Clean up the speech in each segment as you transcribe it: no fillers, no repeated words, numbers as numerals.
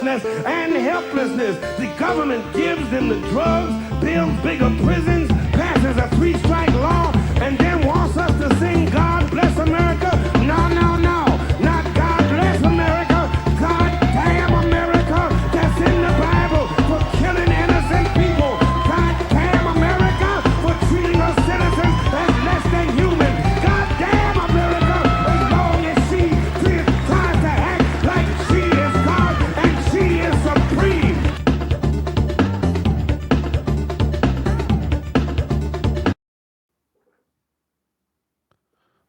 powerlessness and helplessness. The government gives them the drugs, builds bigger prisons, passes a three-strike law, and then wants us to sing God Bless America. No, no, no. Not God Bless America. God damn America. That's in the Bible for killing innocent people. God damn America for treating us citizens as less than human. God damn America as long as she tries to act like she is God and she is supreme.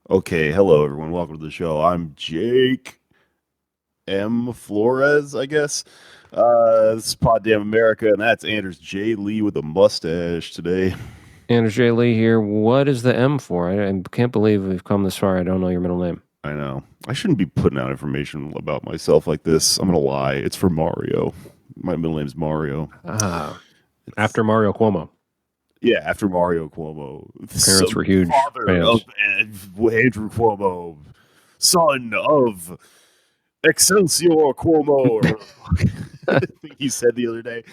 Okay, hello everyone. Welcome to the show. I'm Jake M. Flores, I guess. This is Pod Damn America, and that's Anders J. Lee with a mustache today. Anders J. Lee here. What is the M for? I can't believe we've come this far. I don't know your middle name. I know. I shouldn't be putting out information about myself like this. I'm gonna lie. It's for Mario. My middle name's Mario. After Mario Cuomo. Yeah, after Mario Cuomo. Parents were huge father fans. of Andrew Cuomo, son of Excelsior Cuomo. I think he said the other day.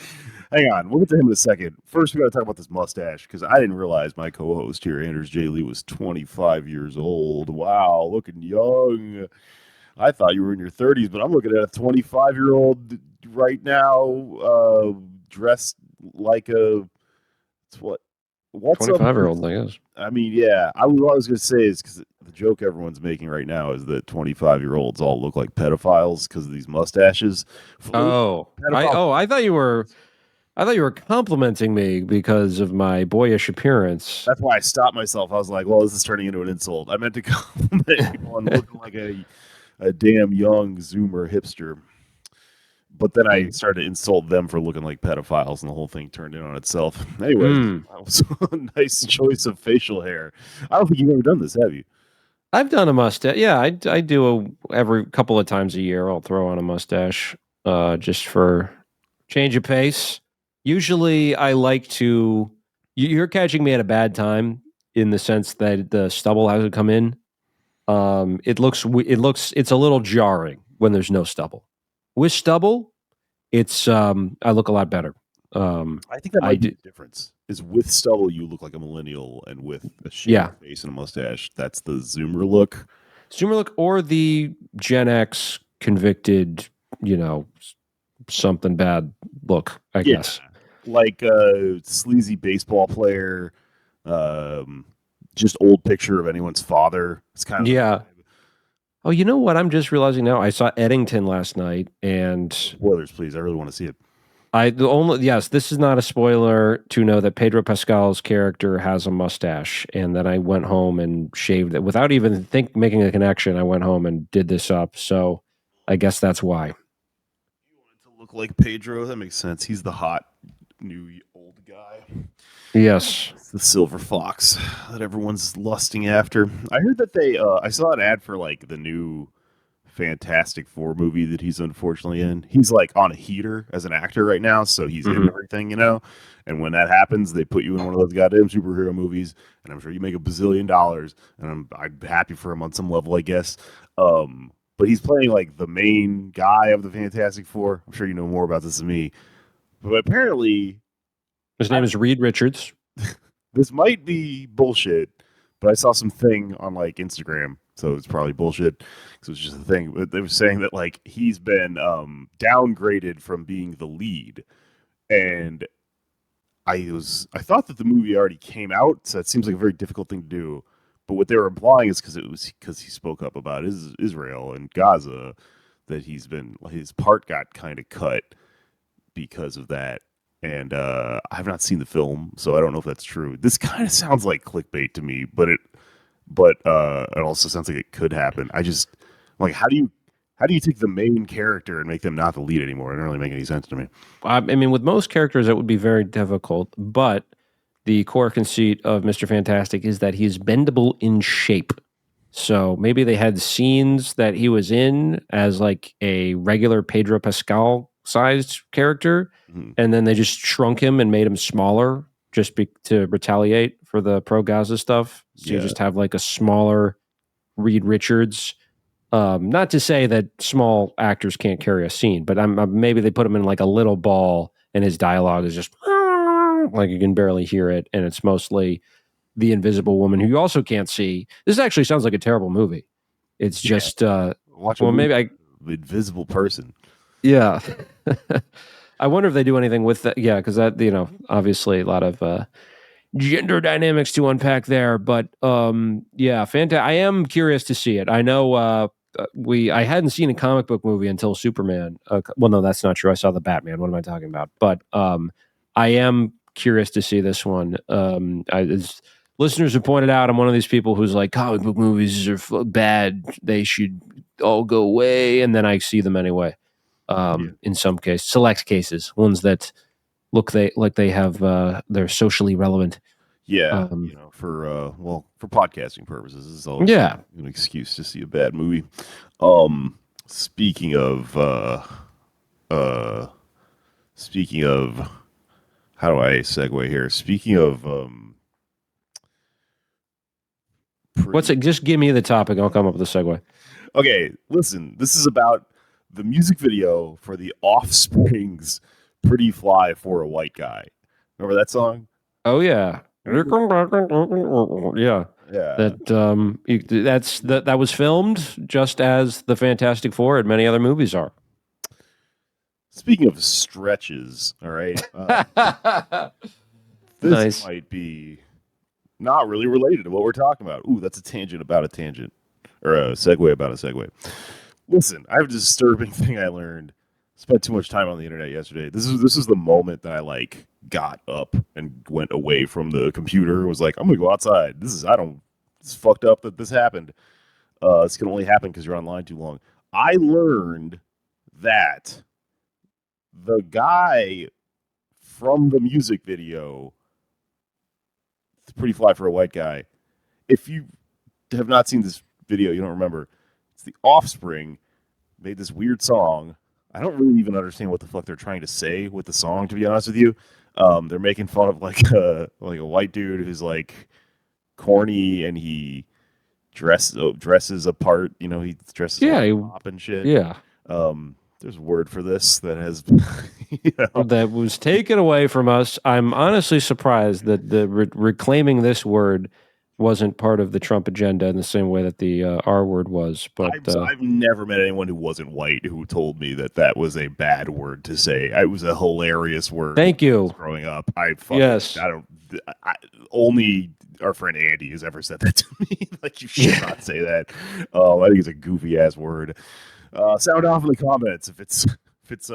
Hang on, we'll get to him in a second. First, we got to talk about this mustache because I didn't realize my co-host here, Anders J. Lee, was 25 years old. Wow, looking young. I thought you were in your 30s, but I'm looking at a 25-year-old right now, dressed like a what's 25-year-old, I guess. I mean, yeah. What I was going to say is because the joke everyone's making right now is that 25-year-olds all look like pedophiles because of these mustaches. I thought you were complimenting me because of my boyish appearance. That's why I stopped myself. I was like, well, this is turning into an insult. I meant to compliment people on looking like a damn young Zoomer hipster. But then I started to insult them for looking like pedophiles, and the whole thing turned in on itself. Anyway, that was a nice choice of facial hair. I don't think you've ever done this, have you? I've done a mustache. Yeah, I do every couple of times a year. I'll throw on a mustache just for change of pace. Usually, I like to. You're catching me at a bad time in the sense that the stubble hasn't come in. It's a little jarring when there's no stubble. With stubble, it's I look a lot better. I think that might be the difference. Is with stubble, you look like a millennial, and with a shaved face and a mustache, that's the Zoomer look. Zoomer look, or the Gen X convicted, something bad look, I guess. Like a sleazy baseball player, just old picture of anyone's father. It's kind of Oh, you know what? I'm just realizing now. I saw Eddington last night, and spoilers, please. I really want to see it. This is not a spoiler to know that Pedro Pascal's character has a mustache, and then I went home and shaved it without even making a connection. I went home and did this up, so I guess that's why. You wanted to look like Pedro? That makes sense. He's the hot new old guy. Yes. It's the silver fox that everyone's lusting after. I heard that I saw an ad for like the new Fantastic Four movie that he's unfortunately in. He's like on a heater as an actor right now, so he's in everything, And when that happens, they put you in one of those goddamn superhero movies, and I'm sure you make $1 bazillion, and I'm happy for him on some level, I guess. But he's playing like the main guy of the Fantastic Four. I'm sure you know more about this than me. But apparently his name is Reed Richards. This might be bullshit, but I saw something on like Instagram, so it's probably bullshit because it's just a thing. But they were saying that like he's been downgraded from being the lead, and I thought that the movie already came out, so it seems like a very difficult thing to do. But what they were implying is because he spoke up about Israel and Gaza, that his part got kind of cut because of that. And I have not seen the film, so I don't know if that's true. This kind of sounds like clickbait to me, but it also sounds like it could happen. I just like how do you take the main character and make them not the lead anymore? It doesn't really make any sense to me. I mean, with most characters, that would be very difficult. But the core conceit of Mr. Fantastic is that he's bendable in shape. So maybe they had scenes that he was in as like a regular Pedro Pascal sized character, and then they just shrunk him and made him smaller just to retaliate for the pro Gaza stuff. So you just have like a smaller Reed Richards Not to say that small actors can't carry a scene, but maybe they put him in like a little ball, and his dialogue is just like you can barely hear it, and it's mostly the Invisible Woman, who you also can't see. This actually sounds like a terrible movie. It's just Watch well, maybe the invisible person. yeah. I wonder if they do anything with that. Yeah, because that obviously a lot of gender dynamics to unpack there. But yeah, fantastic. I am curious to see it. I know I hadn't seen a comic book movie until Superman. Well, no, that's not true. I saw the Batman. What am I talking about? But I am curious to see this one. As listeners have pointed out, I'm one of these people who's like, comic book movies are bad. They should all go away. And then I see them anyway. In some cases, select cases, ones that look like they have they're socially relevant. Yeah, for podcasting purposes, this is always an excuse to see a bad movie. Speaking of, how do I segue here? Speaking of, what's it? Just give me the topic. I'll come up with a segue. Okay, listen. This is about the music video for the Offspring's "Pretty Fly for a White Guy." Remember that song? Oh yeah. Yeah. That was filmed just as the Fantastic Four and many other movies are. Speaking of stretches, all right, this might be not really related to what we're talking about. Ooh, that's a tangent about a tangent, or a segue about a segue. Listen, I have a disturbing thing I learned. Spent too much time on the internet yesterday. This is the moment that I got up and went away from the computer. Was like, I'm gonna go outside. It's fucked up that this happened. This can only happen because you're online too long. I learned that the guy from the music video, "It's Pretty Fly for a White Guy." If you have not seen this video, you don't remember. It's the Offspring made this weird song. I don't really even understand what the fuck they're trying to say with the song, to be honest with you. They're making fun of like a white dude who's like corny and he dresses apart. He dresses up and shit. Yeah. There's a word for this that has that was taken away from us. I'm honestly surprised that the reclaiming this word wasn't part of the Trump agenda in the same way that the R word was. But I've never met anyone who wasn't white who told me that was a bad word to say. It was a hilarious word. Thank you. Growing up, only our friend Andy has ever said that to me. Like, you should not say that. I think it's a goofy ass word. Sound off in the comments if it's.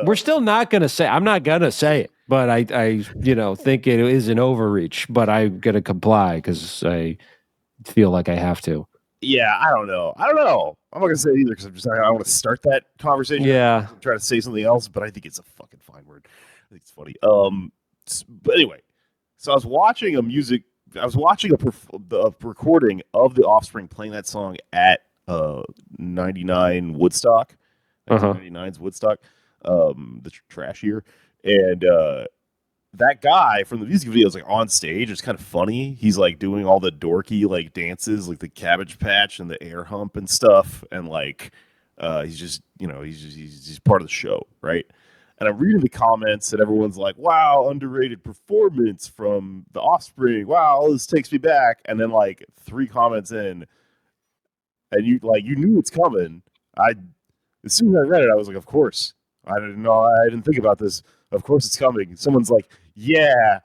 We're still not gonna say. I'm not gonna say it, but I think it is an overreach. But I'm gonna comply because I feel like I have to. Yeah, I don't know. I'm not gonna say it either because I want to start that conversation. Yeah, I'm trying to say something else, but I think it's a fucking fine word. I think it's funny. But anyway, so I was watching a recording of the Offspring playing that song at 99 Woodstock, 1999's Woodstock, the trash year, and that guy from the music video is like on stage. It's kind of funny. He's like doing all the dorky like dances, like the Cabbage Patch and the air hump and stuff, and like he's just he's part of the show, right? And I'm reading the comments, and everyone's like, "Wow, underrated performance from the Offspring. Wow, this takes me back." And then like 3 comments in, and you knew it's coming. As soon as I read it, I was like, "Of course." I didn't think about this. Of course it's coming. Someone's like, "Yeah."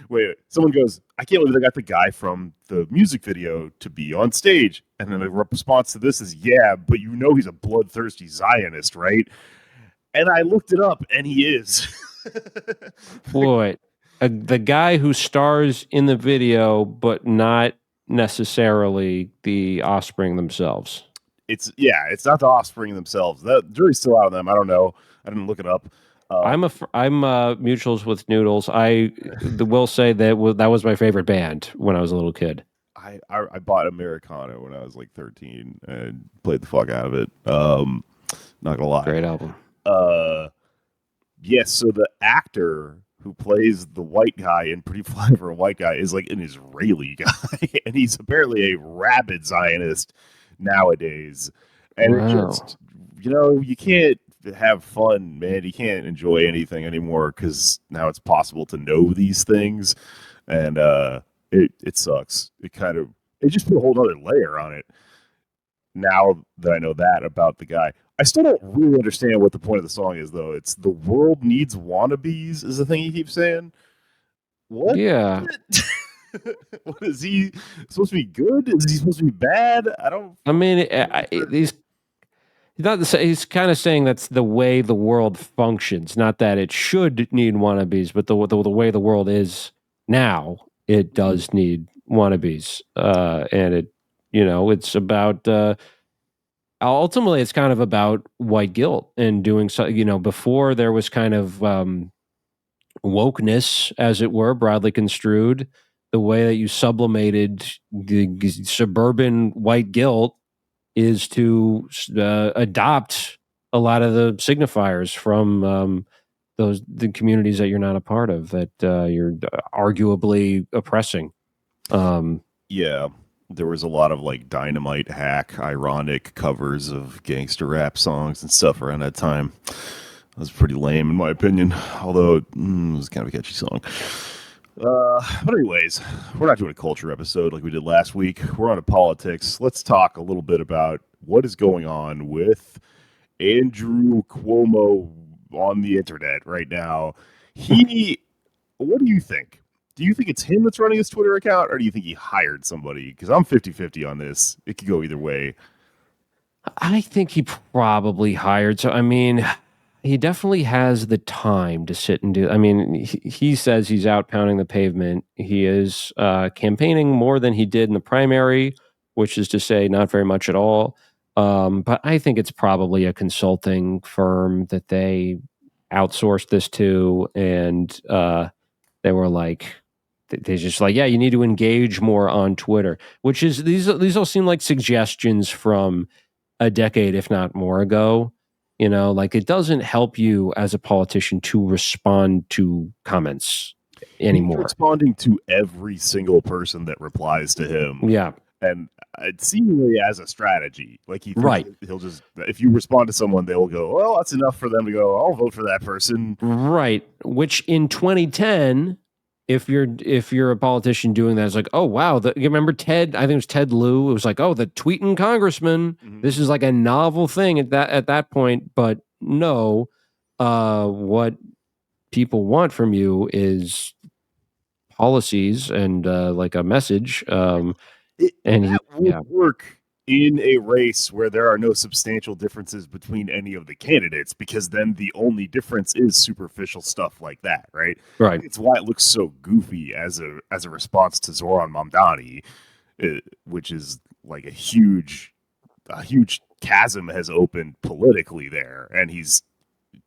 Wait. Someone goes, "I can't believe they got the guy from the music video to be on stage." And then the response to this is, "Yeah, but he's a bloodthirsty Zionist, right?" And I looked it up, and he is. Boy, the guy who stars in the video, but not necessarily the Offspring themselves. It's not the Offspring themselves. The jury's still out on them. I don't know. I didn't look it up. I'm mutuals with Noodles. I will say that was my favorite band when I was a little kid. I bought Americana when I was like 13 and played the fuck out of it. Not gonna lie. Great album. Yes, so the actor who plays the white guy in Pretty Fly for a White Guy is like an Israeli guy, and he's apparently a rabid Zionist nowadays. And it Wow. just, you can't have fun, man. You can't enjoy anything anymore because now it's possible to know these things, and it sucks. It just put a whole other layer on it. Now that I know that about the guy, I still don't really understand what the point of the song is, though. It's the world needs wannabes is the thing he keeps saying. What? Yeah. What is he supposed to be good? Is he supposed to be bad? I don't. I mean, he's not to say, he's kind of saying that's the way the world functions. Not that it should need wannabes, but the way the world is now, it does need wannabes. And it's about ultimately, it's kind of about white guilt and doing so. Before there was kind of wokeness, as it were, broadly construed. The way that you sublimated the suburban white guilt is to adopt a lot of the signifiers from the communities that you're not a part of, that you're arguably oppressing. Yeah, there was a lot of like dynamite hack, ironic covers of gangster rap songs and stuff around that time. That was pretty lame in my opinion, although it was kind of a catchy song. But anyways, we're not doing a culture episode like we did last week. We're on to politics. Let's talk a little bit about what is going on with Andrew Cuomo on the internet right now. What do you think? Do you think it's him that's running his Twitter account, or do you think he hired somebody? Because I'm 50-50 on this. It could go either way. I think he probably hired. So, I mean, he definitely has the time to sit and do. I mean, he says he's out pounding the pavement. He is campaigning more than he did in the primary, which is to say, not very much at all. But I think it's probably a consulting firm that they outsourced this to, and they were like, they just like, yeah, you need to engage more on Twitter. Which is these all seem like suggestions from a decade, if not more ago. Like, it doesn't help you as a politician to respond to comments He's anymore. responding to every single person that replies to him. Yeah. And it seemingly as a strategy. Like he thinks Right. he'll just, if you respond to someone, they will go, well, that's enough for them to go, I'll vote for that person. Right. Which in 2010, if you're a politician doing that, it's like, oh wow, you remember Ted? I think it was Ted Lieu. It was like, oh, the tweeting congressman. Mhm. This is like a novel thing at that point. But no, what people want from you is policies and like a message. And that would work in a race where there are no substantial differences between any of the candidates, because then the only difference is superficial stuff like that, right? Right. It's why it looks so goofy as a response to Zoran Mamdani, which is like a huge chasm has opened politically there, and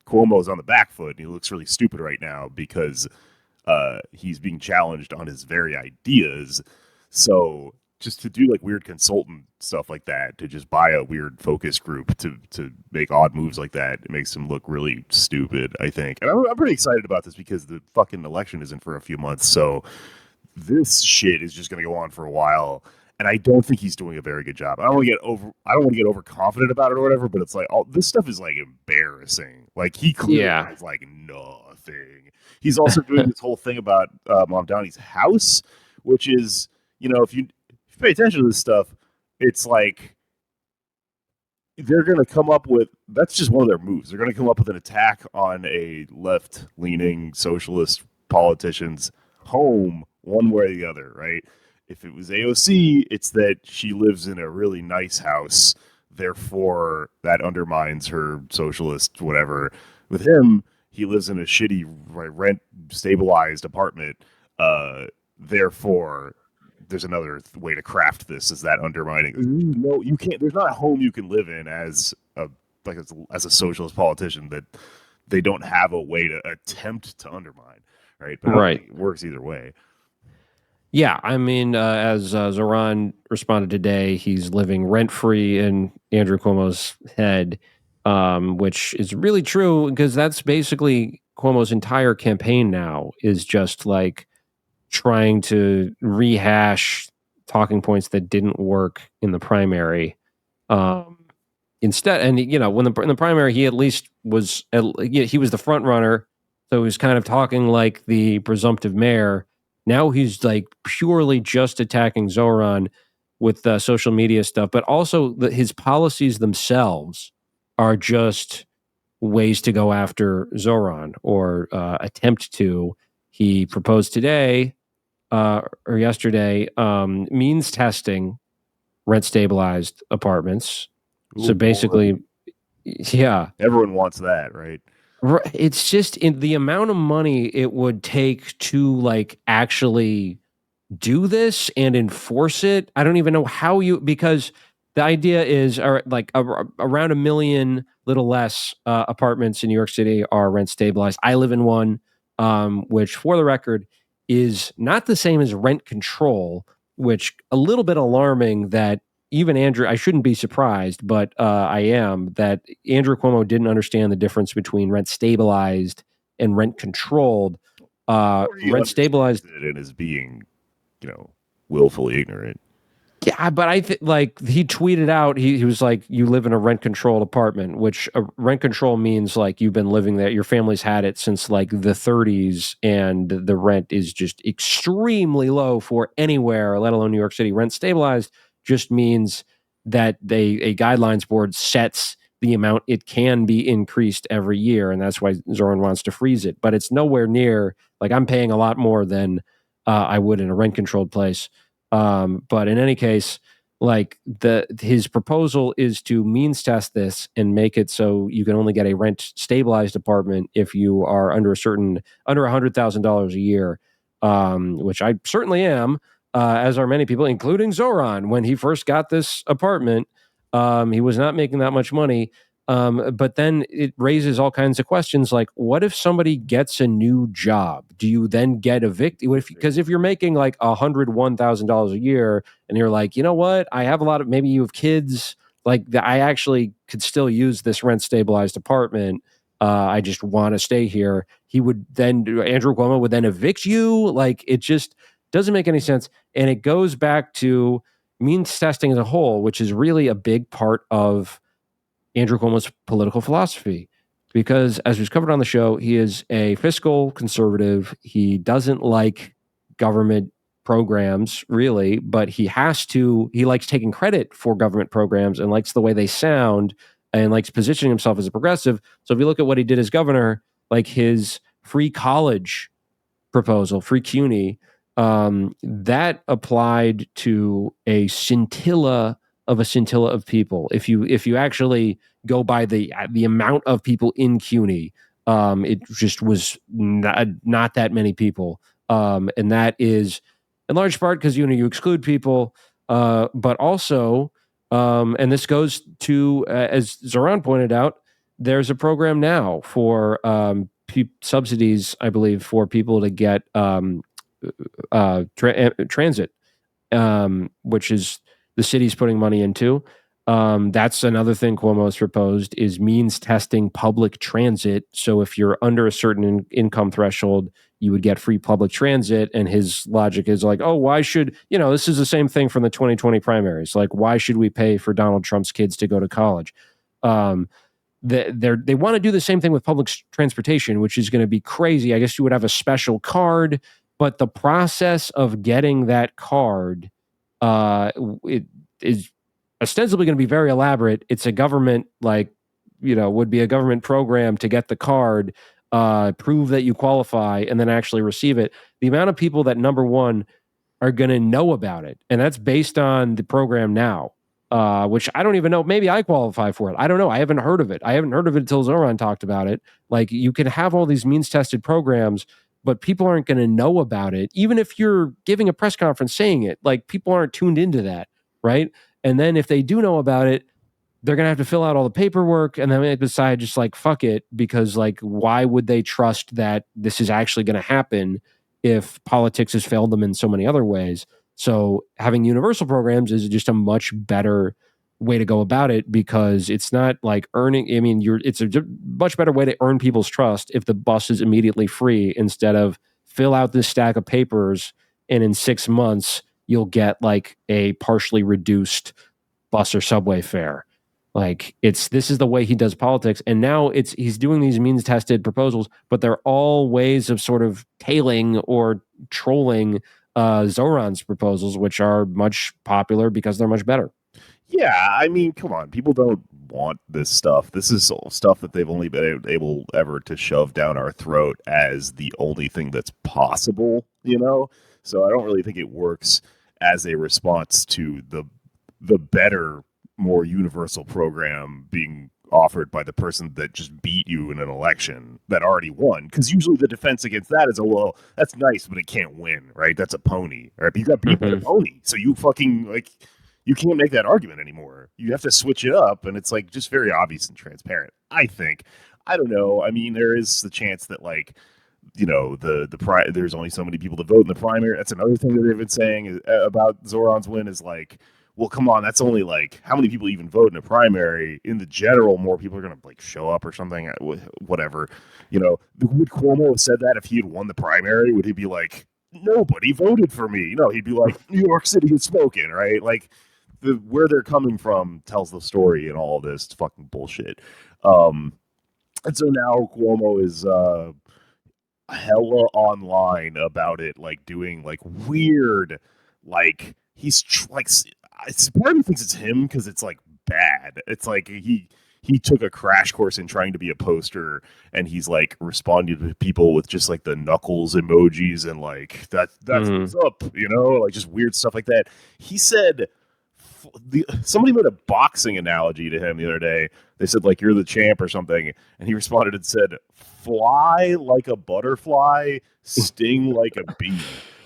Cuomo's on the back foot, and he looks really stupid right now because he's being challenged on his very ideas. So just to do like weird consultant stuff like that, to just buy a weird focus group to make odd moves like that, it makes him look really stupid, I think. And I'm pretty excited about this because the fucking election isn't for a few months, so this shit is just going to go on for a while. And I don't think he's doing a very good job. I don't want to get overconfident about it or whatever, but it's like this stuff is like embarrassing. Like he clearly has like nothing. He's also doing this whole thing about Mamdani's house, which is, if you pay attention to this stuff, it's like they're going to come up with, that's just one of their moves. They're going to come up with an attack on a left-leaning socialist politician's home one way or the other, right? If it was AOC, it's that she lives in a really nice house, therefore that undermines her socialist whatever. With him, he lives in a shitty rent-stabilized apartment, therefore there's another way to craft this, is that undermining. No, you can't. There's not a home you can live in as a socialist politician that they don't have a way to attempt to undermine, right? But I don't think it works either way. Yeah, I mean, as Zoran responded today, he's living rent-free in Andrew Cuomo's head, which is really true, because that's basically Cuomo's entire campaign now, is just like trying to rehash talking points that didn't work in the primary. instead, and when in the primary, he at least was he was the front runner, so he was kind of talking like the presumptive mayor. Now he's like purely just attacking Zoran with social media stuff, but also his policies themselves are just ways to go after Zoran or attempt to. He proposed today or yesterday means testing rent stabilized apartments. Ooh, So basically, boy. yeah, Everyone wants that, right? it's just in the amount of money it would take to like actually do this and enforce it. I don't even know how because the idea is like around 1 million, little less apartments in New York City are rent stabilized. I live in one, which for the record is not the same as rent control, which a little bit alarming that even Andrew, I shouldn't be surprised, but I am, that Andrew Cuomo didn't understand the difference between rent stabilized and rent controlled. Or he Rent stabilized, understands it and is being, willfully ignorant. yeah, but I think like he tweeted out, he was like, "You live in a rent controlled apartment," which rent control means like you've been living there, your family's had it since like the 30s, and the rent is just extremely low for anywhere, let alone New York City. Rent stabilized just means that a guidelines board sets the amount it can be increased every year, and that's why Zoran wants to freeze it. But it's nowhere near like I'm paying a lot more than I would in a rent controlled place. But in any case, like his proposal is to means test this and make it so you can only get a rent stabilized apartment if you are under $100,000 a year, which I certainly am, as are many people, including Zoran. When he first got this apartment, he was not making that much money. But then it raises all kinds of questions like, what if somebody gets a new job? Do you then get evicted? Because if you're making like $101,000 a year and you're like, you know what, I have maybe you have kids, like I actually could still use this rent stabilized apartment. I just want to stay here. Andrew Cuomo would then evict you. Like it just doesn't make any sense. And it goes back to means testing as a whole, which is really a big part of Andrew Cuomo's political philosophy, because as was covered on the show, he is a fiscal conservative. He doesn't like government programs really, but he likes taking credit for government programs and likes the way they sound and likes positioning himself as a progressive. So if you look at what he did as governor, like his free college proposal, free CUNY, that applied to a scintilla of people. If you actually go by the amount of people in CUNY, it just was not that many people, and that is in large part because you exclude people, but also, and this goes to as Zoran pointed out, there's a program now for subsidies, I believe, for people to get transit, which is the city's putting money into. That's another thing Cuomo has proposed is means testing public transit. So if you're under a certain income threshold, you would get free public transit. And his logic is like, oh, why should, this is the same thing from the 2020 primaries. Like, why should we pay for Donald Trump's kids to go to college? They want to do the same thing with public transportation, which is going to be crazy. I guess you would have a special card, but the process of getting that card, it is ostensibly going to be very elaborate. It's a government, would be a government program to get the card, prove that you qualify, and then actually receive it. The amount of people that, number one, are going to know about it, and that's based on the program now, which I don't even know. Maybe I qualify for it. I don't know. I haven't heard of it. I haven't heard of it until Zoran talked about it. Like, you can have all these means-tested programs, but people aren't going to know about it. Even if you're giving a press conference saying it, like, people aren't tuned into that, right? And then if they do know about it, they're going to have to fill out all the paperwork, and then they decide just like, fuck it, because like, why would they trust that this is actually going to happen if politics has failed them in so many other ways? So having universal programs is just a much better way to go about it, because it's not like earning. I mean, it's a much better way to earn people's trust if the bus is immediately free instead of fill out this stack of papers and in 6 months you'll get like a partially reduced bus or subway fare. Like this is the way he does politics, and now he's doing these means tested proposals, but they're all ways of sort of tailing or trolling Zoran's proposals, which are much popular because they're much better. Yeah, I mean, come on. People don't want this stuff. This is stuff that they've only been able ever to shove down our throat as the only thing that's possible, you know? So I don't really think it works as a response to the better, more universal program being offered by the person that just beat you in an election that already won. Because usually the defense against that is, well, that's nice, but it can't win, right? That's a pony, right? But you got beat by a pony, so you fucking, like, you can't make that argument anymore. You have to switch it up, and it's like just very obvious and transparent. I think. I don't know. I mean, there is the chance that, like, you know, there's only so many people to vote in the primary. That's another thing that they've been saying about Zoran's win is like, well, come on, that's only like how many people even vote in a primary. In the general, more people are going to like show up or something. Whatever, you know. Would Cuomo have said that if he had won the primary? Would he be like, nobody voted for me? You know, he'd be like, New York City has spoken, right? Like, where they're coming from tells the story in all of this. It's fucking bullshit. And so now Cuomo is hella online about it, like doing like weird, like he's like, part of me thinks it's him because it's like bad. It's like he took a crash course in trying to be a poster, and he's like responding to people with just like the knuckles emojis and like that's what's up, you know, like just weird stuff like that. He said. Somebody made a boxing analogy to him the other day. They said, like, you're the champ or something. And he responded and said, fly like a butterfly, sting like a bee,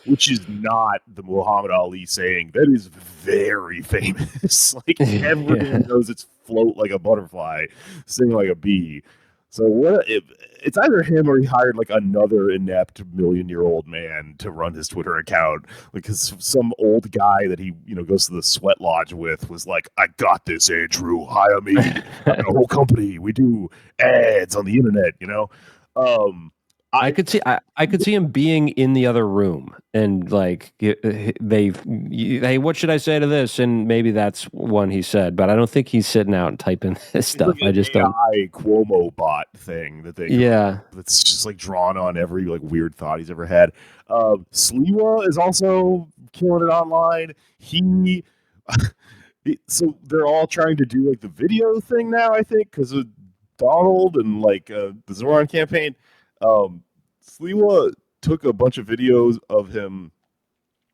which is not the Muhammad Ali saying. That is very famous. Like, everyone knows it's float like a butterfly, sting like a bee. So what if it's either him or he hired like another inept million-year-old man to run his Twitter account, because some old guy that he, you know, goes to the sweat lodge with was like, I got this, Andrew, hire me. I'm in a whole company. We do ads on the internet, you know. I could see him being in the other room and like hey, what should I say to this? And maybe that's one he said, but I don't think he's sitting out and typing this stuff. Like I just don't. Cuomo bot thing that they that's just like drawn on every like weird thought he's ever had. Sliwa is also killing it online. So they're all trying to do like the video thing now, I think, because of Donald and like the Zoran campaign. Sliwa took a bunch of videos of him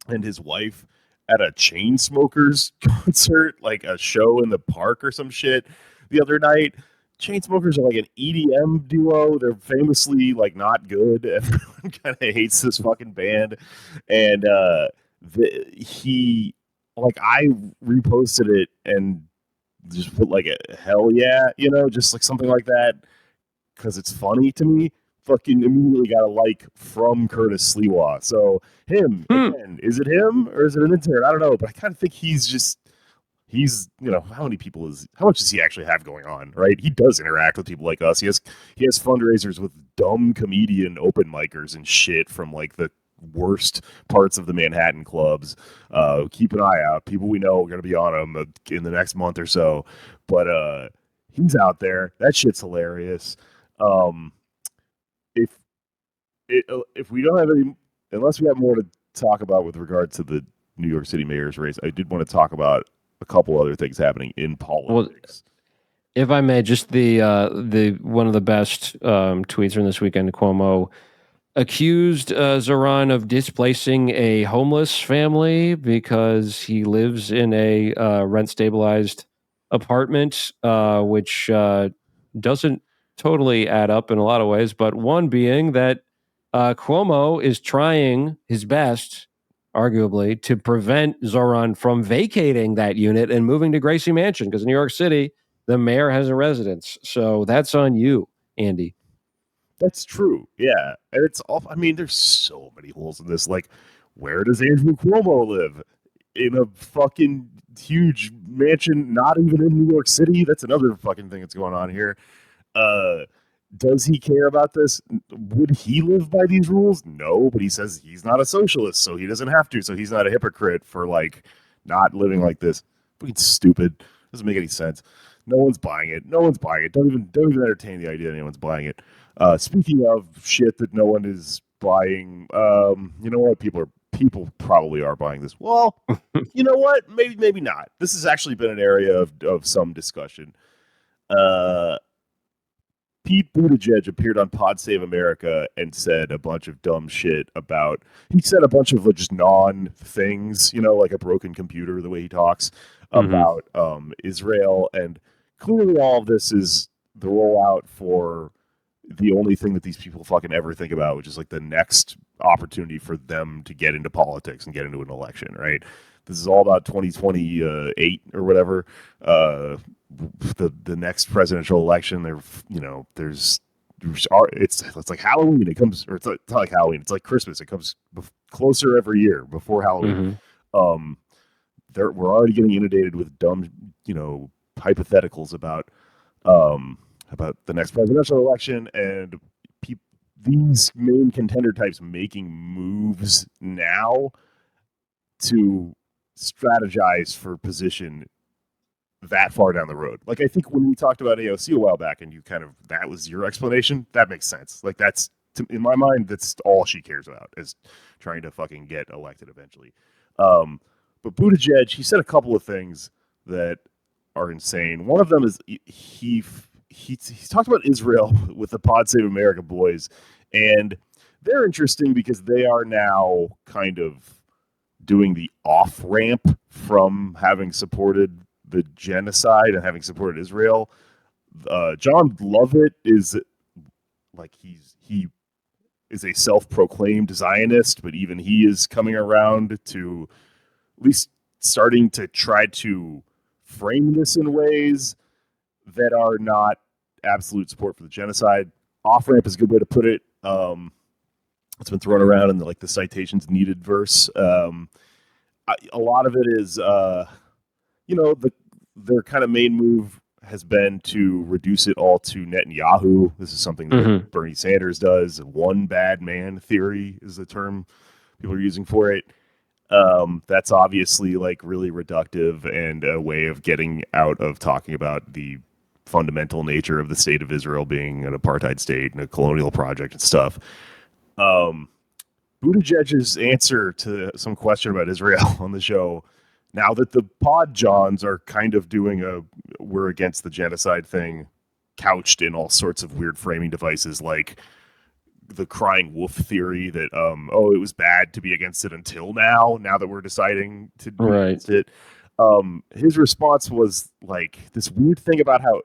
and his wife at a Chainsmokers concert, like a show in the park or some shit the other night. Chainsmokers are like an EDM duo. They're famously like not good. Everyone kind of hates this fucking band. And I reposted it and just put like a hell yeah, you know, just like something like that because it's funny to me. Fucking immediately got a like from Curtis Sliwa. So him again, is it him or is it an intern? I don't know, but I kind of think he's you know, how much does he actually have going on, right? He does interact with people like us. He has fundraisers with dumb comedian open micers and shit from like the worst parts of the Manhattan clubs. Keep an eye out. People we know are going to be on him in the next month or so. But he's out there. That shit's hilarious. If we don't have any, unless we have more to talk about with regard to the New York City mayor's race, I did want to talk about a couple other things happening in politics. Well, if I may, just the one of the best tweets from this weekend, Cuomo accused Zoran of displacing a homeless family because he lives in a rent stabilized apartment, which doesn't totally add up in a lot of ways. But one being that Cuomo is trying his best, arguably, to prevent Zoran from vacating that unit and moving to Gracie Mansion, because in New York City, the mayor has a residence. So that's on you, Andy. That's true. Yeah. And it's all, I mean, there's so many holes in this. Like, where does Andrew Cuomo live? In a fucking huge mansion, not even in New York City. That's another fucking thing that's going on here. Does he care about this? Would he live by these rules? No, but he says he's not a socialist, so he doesn't have to. So he's not a hypocrite for like not living like this. But it's stupid. Doesn't make any sense. No one's buying it. No one's buying it. Don't even entertain the idea that anyone's buying it. Speaking of shit that no one is buying, you know what? People probably are buying this. Well, you know what? Maybe not. This has actually been an area of some discussion. Pete Buttigieg appeared on Pod Save America and said a bunch of dumb shit about. He said a bunch of just non-things, like a broken computer, the way he talks about Israel, and clearly all of this is the rollout for the only thing that these people fucking ever think about, which is like the next opportunity for them to get into politics and get into an election, right? This is all about 2028 or whatever. The next presidential election. It's like Halloween. It comes, or it's not like Halloween. It's like Christmas. It comes closer every year before Halloween. We're already getting inundated with dumb, hypotheticals about the next presidential election, and these main contender types making moves now to strategize for position that far down the road. Like, I think when we talked about AOC a while back and that was your explanation, that makes sense. Like, in my mind, that's all she cares about, is trying to fucking get elected eventually. But Buttigieg, he said a couple of things that are insane. One of them is he talked about Israel with the Pod Save America boys, and they're interesting because they are now kind of doing the off-ramp from having supported the genocide and having supported Israel. John Lovett is like, he is a self-proclaimed Zionist, but even he is coming around to at least starting to try to frame this in ways that are not absolute support for the genocide. Off-ramp is a good way to put it. It's been thrown around in the citations needed verse. A lot of it is, their kind of main move has been to reduce it all to Netanyahu. This is something that Bernie Sanders does. One bad man theory is the term people are using for it. That's obviously really reductive and a way of getting out of talking about the fundamental nature of the state of Israel being an apartheid state and a colonial project and stuff. Buttigieg's answer to some question about Israel on the show, now that the Pod Johns are kind of doing we're against the genocide thing, couched in all sorts of weird framing devices like the crying wolf theory that it was bad to be against it until now that we're deciding to be against it. His response was this weird thing about how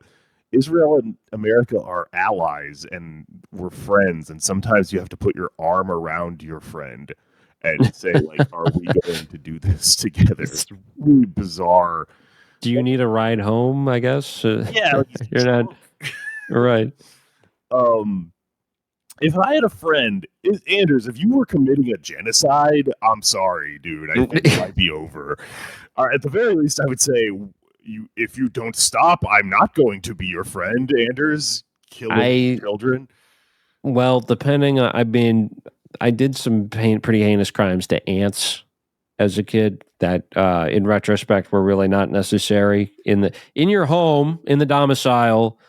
Israel and America are allies and we're friends, and sometimes you have to put your arm around your friend and say are we going to do this together? It's really bizarre. Do you need a ride home, I guess? Yeah. You're not right. If I had a friend, Anders, if you were committing a genocide, I'm sorry, dude. I think it might be over. At the very least, I would say, if you don't stop, I'm not going to be your friend, Anders. Killing children. Well, depending on, I did some pretty heinous crimes to ants as a kid that, in retrospect, were really not necessary. In your home, in the domicile,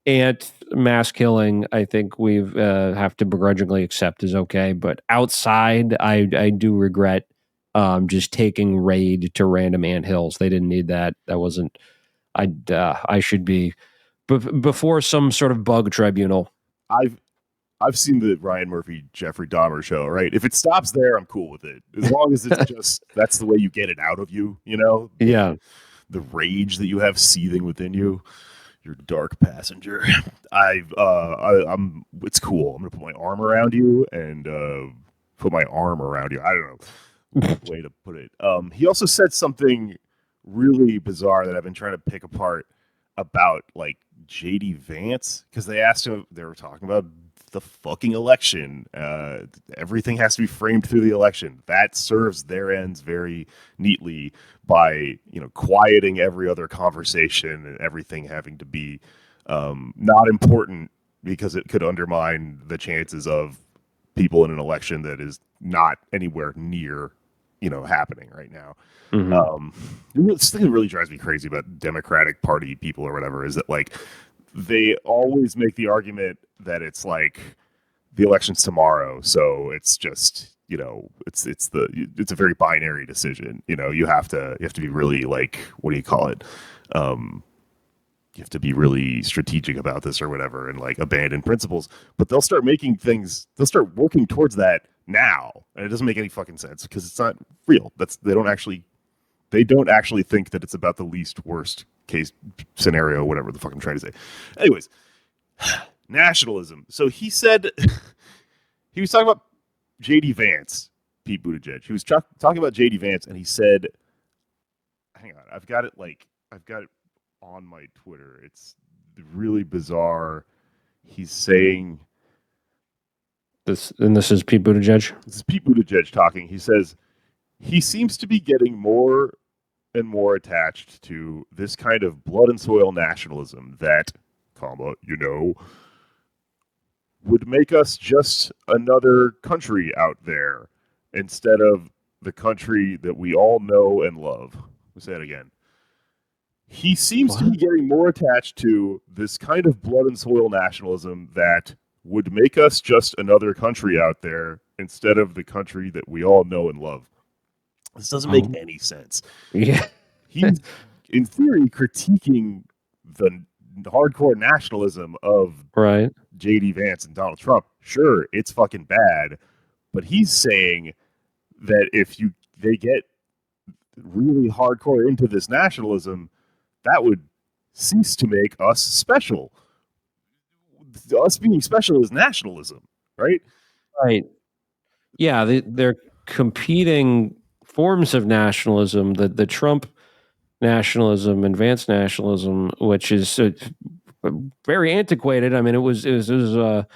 ant mass killing, I think we have to begrudgingly accept is okay. But outside, I do regret just taking raid to random ant hills. They didn't need that. That wasn't. I should be before some sort of bug tribunal. I've seen the Ryan Murphy Jeffrey Dahmer show, right? If it stops there, I'm cool with it. As long as it's just that's the way you get it out of you, Yeah. The rage that you have seething within you, your dark passenger. It's cool. I'm gonna put my arm around you and put my arm around you. I don't know way to put it. He also said something really bizarre that I've been trying to pick apart about JD Vance, because they asked him, they were talking about the fucking election. Everything has to be framed through the election. That serves their ends very neatly by quieting every other conversation and everything having to be not important, because it could undermine the chances of people in an election that is not anywhere near happening right now. Mhm. This thing that really drives me crazy about Democratic Party people or whatever is that like they always make the argument that it's like the election's tomorrow, so it's just it's a very binary decision. You have to be really like, what do you call it? You have to be really strategic about this or whatever, and like abandon principles. But they'll start working towards that now, and it doesn't make any fucking sense because it's not real. They don't actually think that it's about the least worst case scenario, whatever the fuck I'm trying to say. Anyways, nationalism. So he said he was talking about J.D. Vance, Pete Buttigieg. He was talking about J.D. Vance, and he said, "Hang on, I've got it on my Twitter. It's really bizarre." He's saying This is Pete Buttigieg. This is Pete Buttigieg talking. He says he seems to be getting more and more attached to this kind of blood and soil nationalism that, would make us just another country out there instead of the country that we all know and love. Let's say it again. He seems to be getting more attached to this kind of blood and soil nationalism that would make us just another country out there instead of the country that we all know and love. This doesn't make any sense. Yeah. He's, in theory, critiquing the hardcore nationalism of Right. J.D. Vance and Donald Trump. Sure, it's fucking bad, but he's saying that if they get really hardcore into this nationalism, that would cease to make us special. Us being special is nationalism, right? Right. Yeah, they're competing forms of nationalism. The Trump nationalism and Vance nationalism, which is very antiquated. I mean, it was until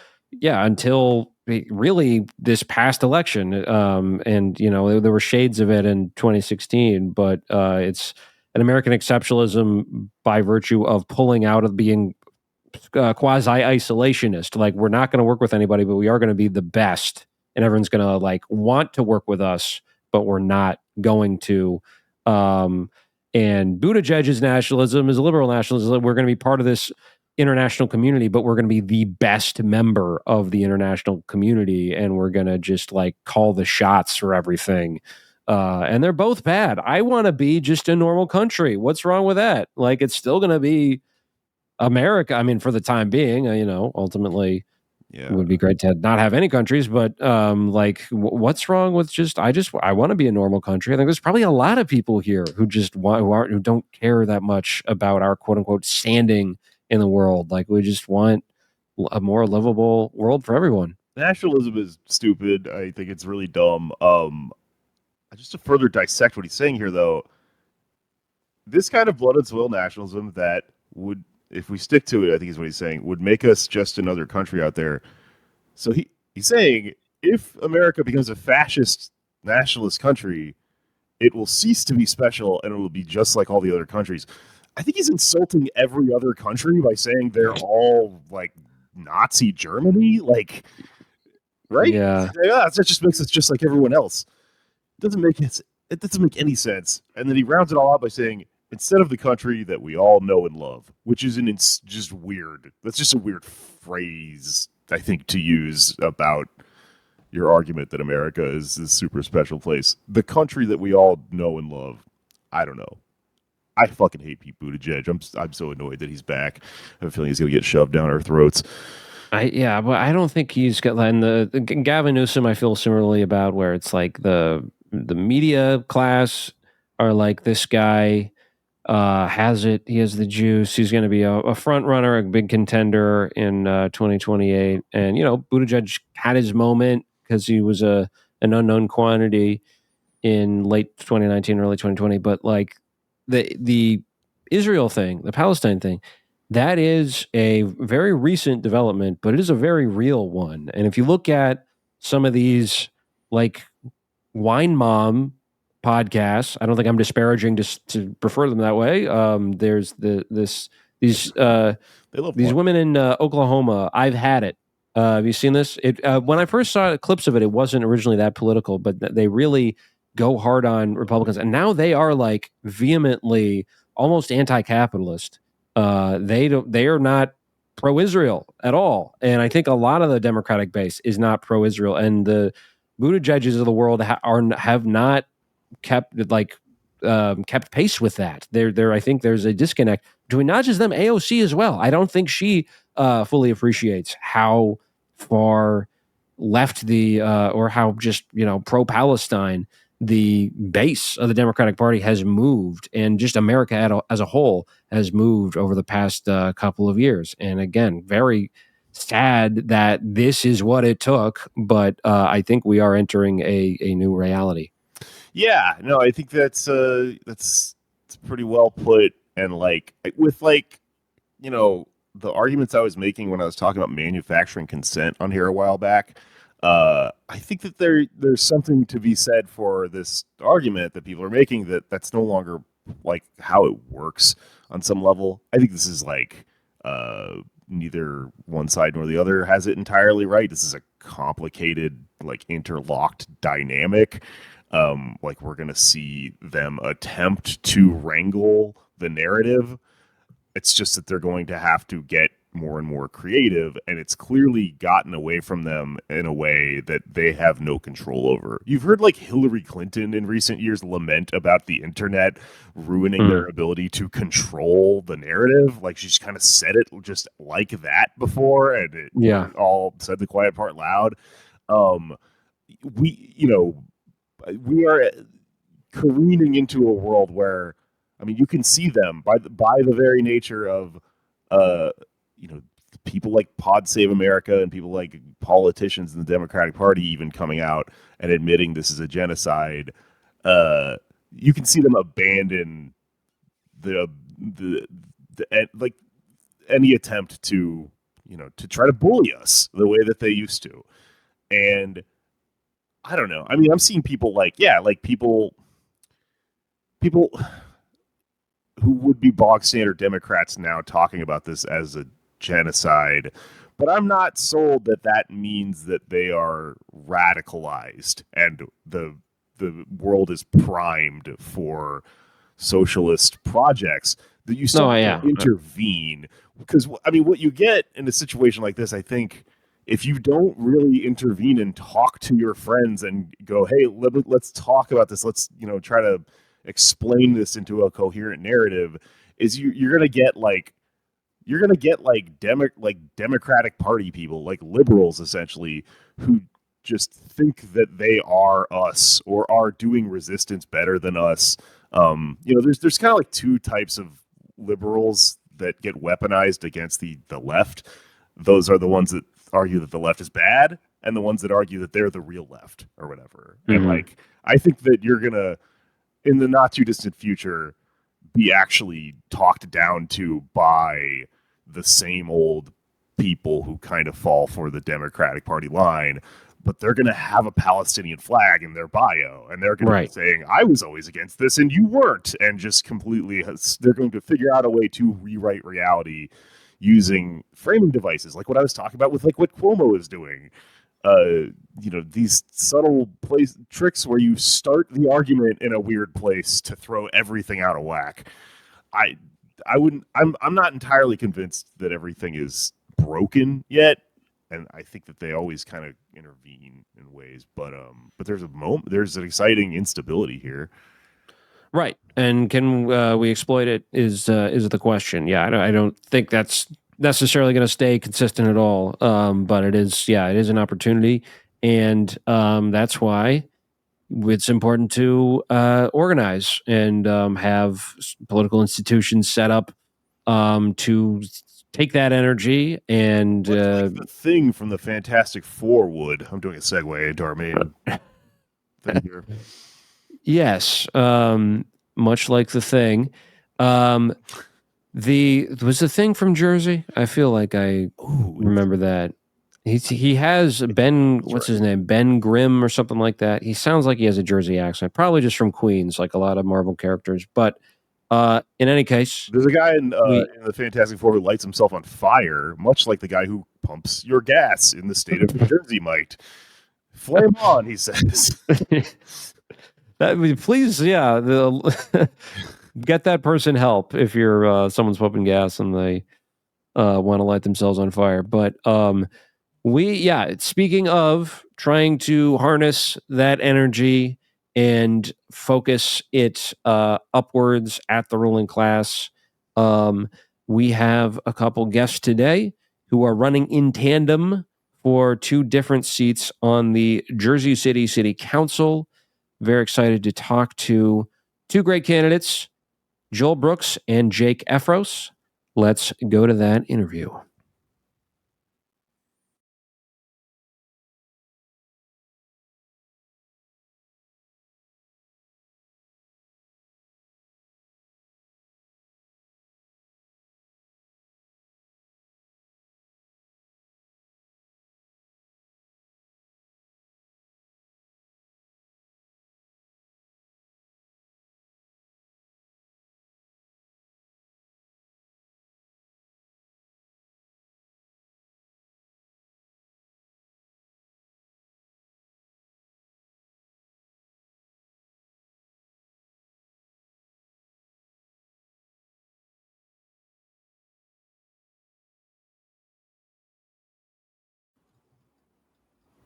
really this past election, and there were shades of it in 2016, but it's an American exceptionalism by virtue of pulling out of being quasi-isolationist. Like, we're not going to work with anybody, but we are going to be the best, and everyone's going to like want to work with us, but we're not going to. And Buttigieg's nationalism is liberal nationalism. We're going to be part of this international community, but we're going to be the best member of the international community, and we're going to just like call the shots for everything. And they're both bad. I want to be just a normal country. What's wrong with that? Like, it's still going to be America. I mean, for the time being, ultimately, it would be great to not have any countries, but what's wrong with I want to be a normal country. I think there's probably a lot of people here who who don't care that much about our quote unquote standing in the world. Like, we just want a more livable world for everyone. Nationalism is stupid. I think it's really dumb. Just to further dissect what he's saying here, though, this kind of blood and soil nationalism that would, if we stick to it, I think is what he's saying, would make us just another country out there. So he's saying if America becomes a fascist nationalist country, it will cease to be special and it will be just like all the other countries. I think he's insulting every other country by saying they're all like Nazi Germany, like, right? Yeah. That just makes us just like everyone else. It doesn't make any sense. And then he rounds it all out by saying, instead of the country that we all know and love, which is just weird. That's just a weird phrase, I think, to use about your argument that America is this super special place. The country that we all know and love. I don't know. I fucking hate Pete Buttigieg. I'm so annoyed that he's back. I have a feeling he's going to get shoved down our throats. But I don't think he's got. And the Gavin Newsom, I feel similarly about, where it's like the media class are like, this guy has it. He has the juice. He's going to be a front runner, a big contender in 2028. And Buttigieg had his moment because he was an unknown quantity in late 2019, early 2020. But like the Israel thing, the Palestine thing, that is a very recent development, but it is a very real one. And if you look at some of these like wine mom podcasts, I don't think I'm disparaging just to prefer them that way. There's these women in Oklahoma. I've had it. Have you seen this? When I first saw clips of it, it wasn't originally that political, but they really go hard on Republicans, and now they are like vehemently almost anti-capitalist. They are not pro-Israel at all, and I think a lot of the Democratic base is not pro-Israel, and the Buttigieg's of the world have not kept kept pace with that. I think there's a disconnect between not just them, AOC as well. I don't think she fully appreciates how far left or how just pro-Palestine the base of the Democratic Party has moved, and just America as a whole has moved over the past couple of years. And again, very sad that this is what it took, but I think we are entering a new reality. Yeah, no, I think that's pretty well put. And with the arguments I was making when I was talking about manufacturing consent on here a while back, I think that there's something to be said for this argument that people are making that's no longer like how it works on some level. I think this is neither one side nor the other has it entirely right. This is a complicated, interlocked dynamic. We're going to see them attempt to wrangle the narrative. It's just that they're going to have to get more and more creative, and it's clearly gotten away from them in a way that they have no control over. You've heard Hillary Clinton in recent years lament about the internet ruining their ability to control the narrative. She's kind of said it just like that before, and all said the quiet part loud. We are careening into a world where, you can see them by the very nature of, people like Pod Save America and people like politicians in the Democratic Party even coming out and admitting this is a genocide. You can see them abandon any attempt to try to bully us the way that they used to. And I don't know. I'm seeing people people who would be bog standard Democrats now talking about this as a genocide, but I'm not sold that means that they are radicalized and the world is primed for socialist projects. That you still intervene, because what you get in a situation like this, I think, if you don't really intervene and talk to your friends and go, hey, let's talk about this, let's try to explain this into a coherent narrative, is you're gonna get Democratic Party people, liberals essentially, who just think that they are us or are doing resistance better than us. There's kind of two types of liberals that get weaponized against the left. Those are the ones that argue that the left is bad, and the ones that argue that they're the real left or whatever. Mm-hmm. And I think that you're gonna, in the not too distant future, be actually talked down to by the same old people who kind of fall for the Democratic Party line, but they're going to have a Palestinian flag in their bio, and they're going to be saying, I was always against this and you weren't, and just completely, they're going to figure out a way to rewrite reality using framing devices, like what I was talking about with what Cuomo is doing. These subtle tricks where you start the argument in a weird place to throw everything out of whack. I'm not entirely convinced that everything is broken yet, and I think that they always kind of intervene in ways, but there's an exciting instability here. Right. And can we exploit it is the question. Yeah, I don't think that's necessarily going to stay consistent at all. But it is an opportunity. And that's why it's important to organize and have political institutions set up to take that energy and the thing from the Fantastic Four would. I'm doing a segue into our main thing here. Yes, much like the Thing. Was the Thing from Jersey? I feel like I remember that. He has Ben. What's his name? Ben Grimm or something like that. He sounds like he has a Jersey accent, probably just from Queens, like a lot of Marvel characters. But in any case, there's a guy in the Fantastic Four who lights himself on fire, much like the guy who pumps your gas in the state of New Jersey might. Flame on, he says. Please, yeah, get that person help if you're someone's pumping gas and they want to light themselves on fire. But speaking of trying to harness that energy and focus it upwards at the ruling class, we have a couple guests today who are running in tandem for two different seats on the Jersey City City Council. Very excited to talk to two great candidates, Joel Brooks and Jake Ephros. Let's go to that interview.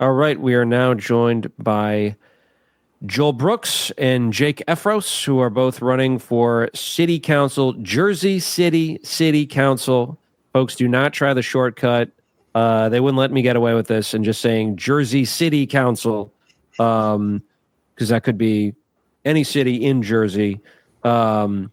All right, we are now joined by Joel Brooks and Jake Ephros, who are both running for City Council, Jersey City City Council. Folks, do not try the shortcut. They wouldn't let me get away with this and just saying Jersey City Council, because that could be any city in Jersey. But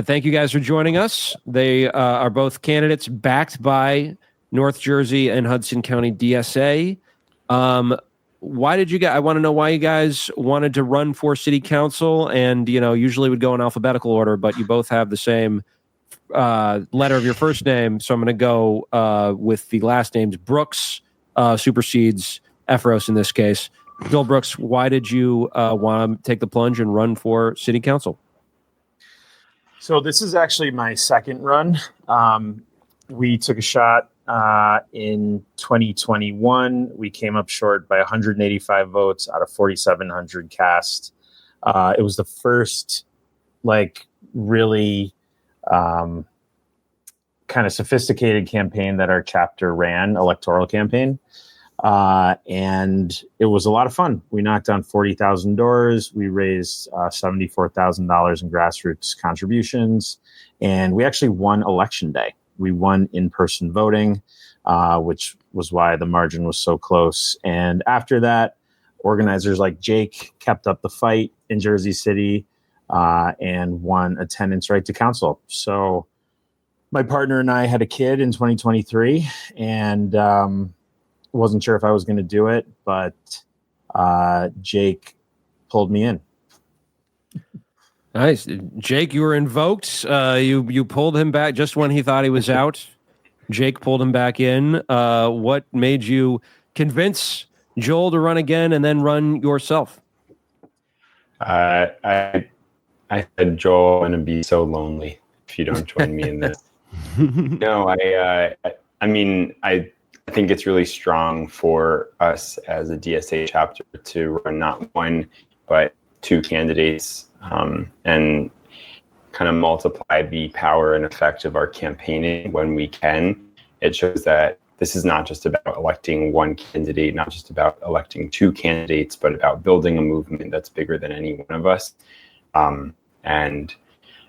thank you guys for joining us. They are both candidates backed by North Jersey and Hudson County DSA. Why did you guys? I want to know why you guys wanted to run for city council, and usually would go in alphabetical order, but you both have the same letter of your first name, so I'm going to go with the last names. Brooks supersedes Ephros in this case. Joel Brooks, why did you want to take the plunge and run for city council? So this is actually my second run. We took a shot in 2021. We came up short by 185 votes out of 4,700 cast. It was the first really kind of sophisticated campaign that our chapter ran, electoral campaign. And it was a lot of fun. We knocked on 40,000 doors. We raised $74,000 in grassroots contributions. And we actually won election day. We won in-person voting, which was why the margin was so close. And after that, organizers like Jake kept up the fight in Jersey City and won attendance right to council. So my partner and I had a kid in 2023 and wasn't sure if I was going to do it, but Jake pulled me in. Nice. Jake, you were invoked. You pulled him back just when he thought he was out. Jake pulled him back in. What made you convince Joel to run again and then run yourself? I said, Joel, I'm going to be so lonely if you don't join me in this. No, I mean, I think it's really strong for us as a DSA chapter to run not one, but two candidates and kind of multiply the power and effect of our campaigning when we can. It shows that this is not just about electing one candidate, not just about electing two candidates, but about building a movement that's bigger than any one of us. And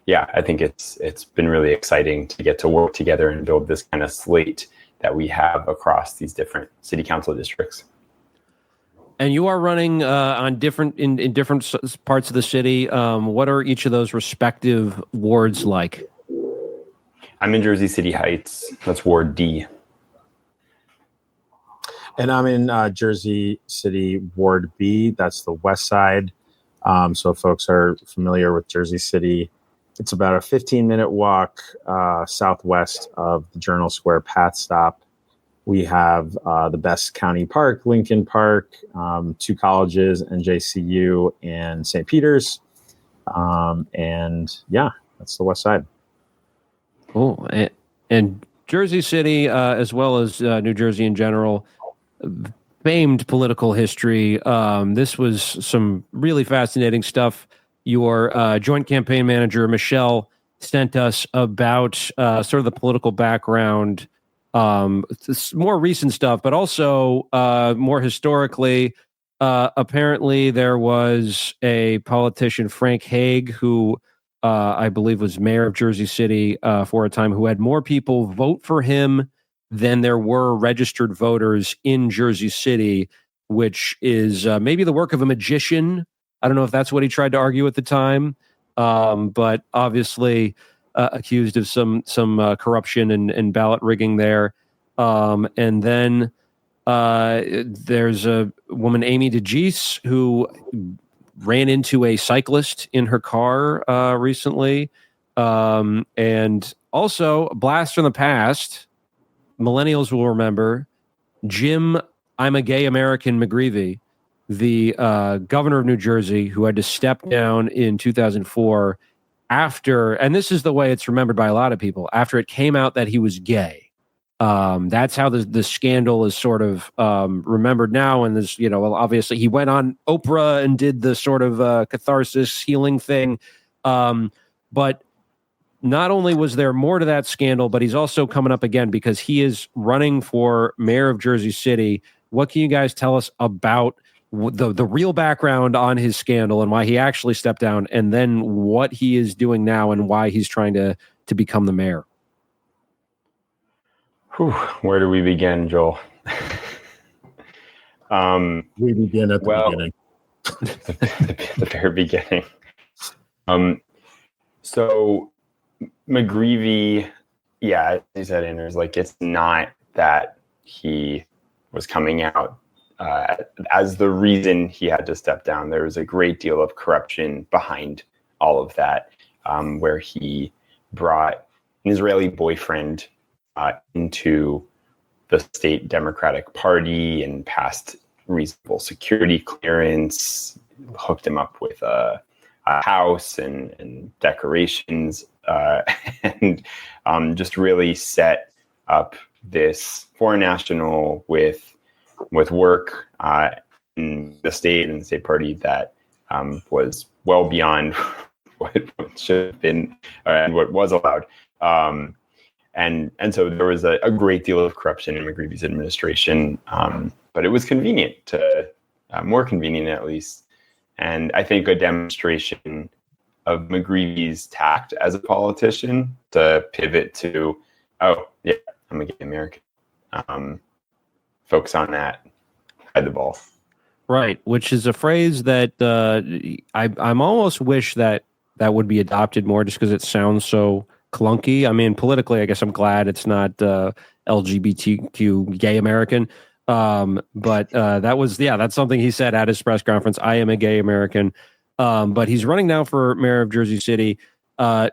yeah, I think it's been really exciting to get to work together and build this kind of slate that we have across these different city council districts. And you are running on different parts of the city. What are each of those respective wards like? I'm in Jersey City Heights. That's Ward D. And I'm in Jersey City Ward B. That's the west side. So if folks are familiar with Jersey City, it's about a 15-minute walk southwest of the Journal Square Path Stop. We have the best county park, Lincoln Park, two colleges, NJCU and St. Peter's. And yeah, that's the west side. Cool. And Jersey City, as well as New Jersey in general, famed political history. This was some really fascinating stuff. Your joint campaign manager, Michelle, sent us about sort of the political background, more recent stuff, but also more historically. Apparently, there was a politician, Frank Hague, who I believe was mayor of Jersey City for a time, who had more people vote for him than there were registered voters in Jersey City, which is maybe the work of a magician. I don't know if that's what he tried to argue at the time, but obviously accused of some corruption and ballot rigging there. And then there's a woman, Amy DeGeese, who ran into a cyclist in her car recently. And also, a blast from the past, millennials will remember, Jim, I'm a Gay American McGreevy, the governor of New Jersey, who had to step down in 2004 after, and this is the way it's remembered by a lot of people, after it came out that he was gay. That's how the scandal is sort of remembered now. And there's, obviously he went on Oprah and did the sort of catharsis healing thing. But not only was there more to that scandal, but he's also coming up again because he is running for mayor of Jersey City. What can you guys tell us about the real background on his scandal and why he actually stepped down, and then what he is doing now and why he's trying to become the mayor? Where do we begin, Joel? We begin at the beginning. the very beginning. So McGreevy, yeah, he said in there's like, it's not that he was coming out as the reason he had to step down. There was a great deal of corruption behind all of that, where he brought an Israeli boyfriend into the state Democratic Party and passed reasonable security clearance, hooked him up with a house and decorations, and just really set up this foreign national with work in the state and the state party that was well beyond what should have been and what was allowed. And so there was a great deal of corruption in McGreevy's administration, but it was convenient more convenient at least. And I think a demonstration of McGreevy's tact as a politician to pivot to, oh yeah, I'm a gay American. Focus on that, hide the ball. Right, which is a phrase that I'm almost wish that would be adopted more, just because it sounds so clunky. I mean, politically, I guess I'm glad it's not LGBTQ gay American. But that's something he said at his press conference. I am a gay American. But he's running now for mayor of Jersey City.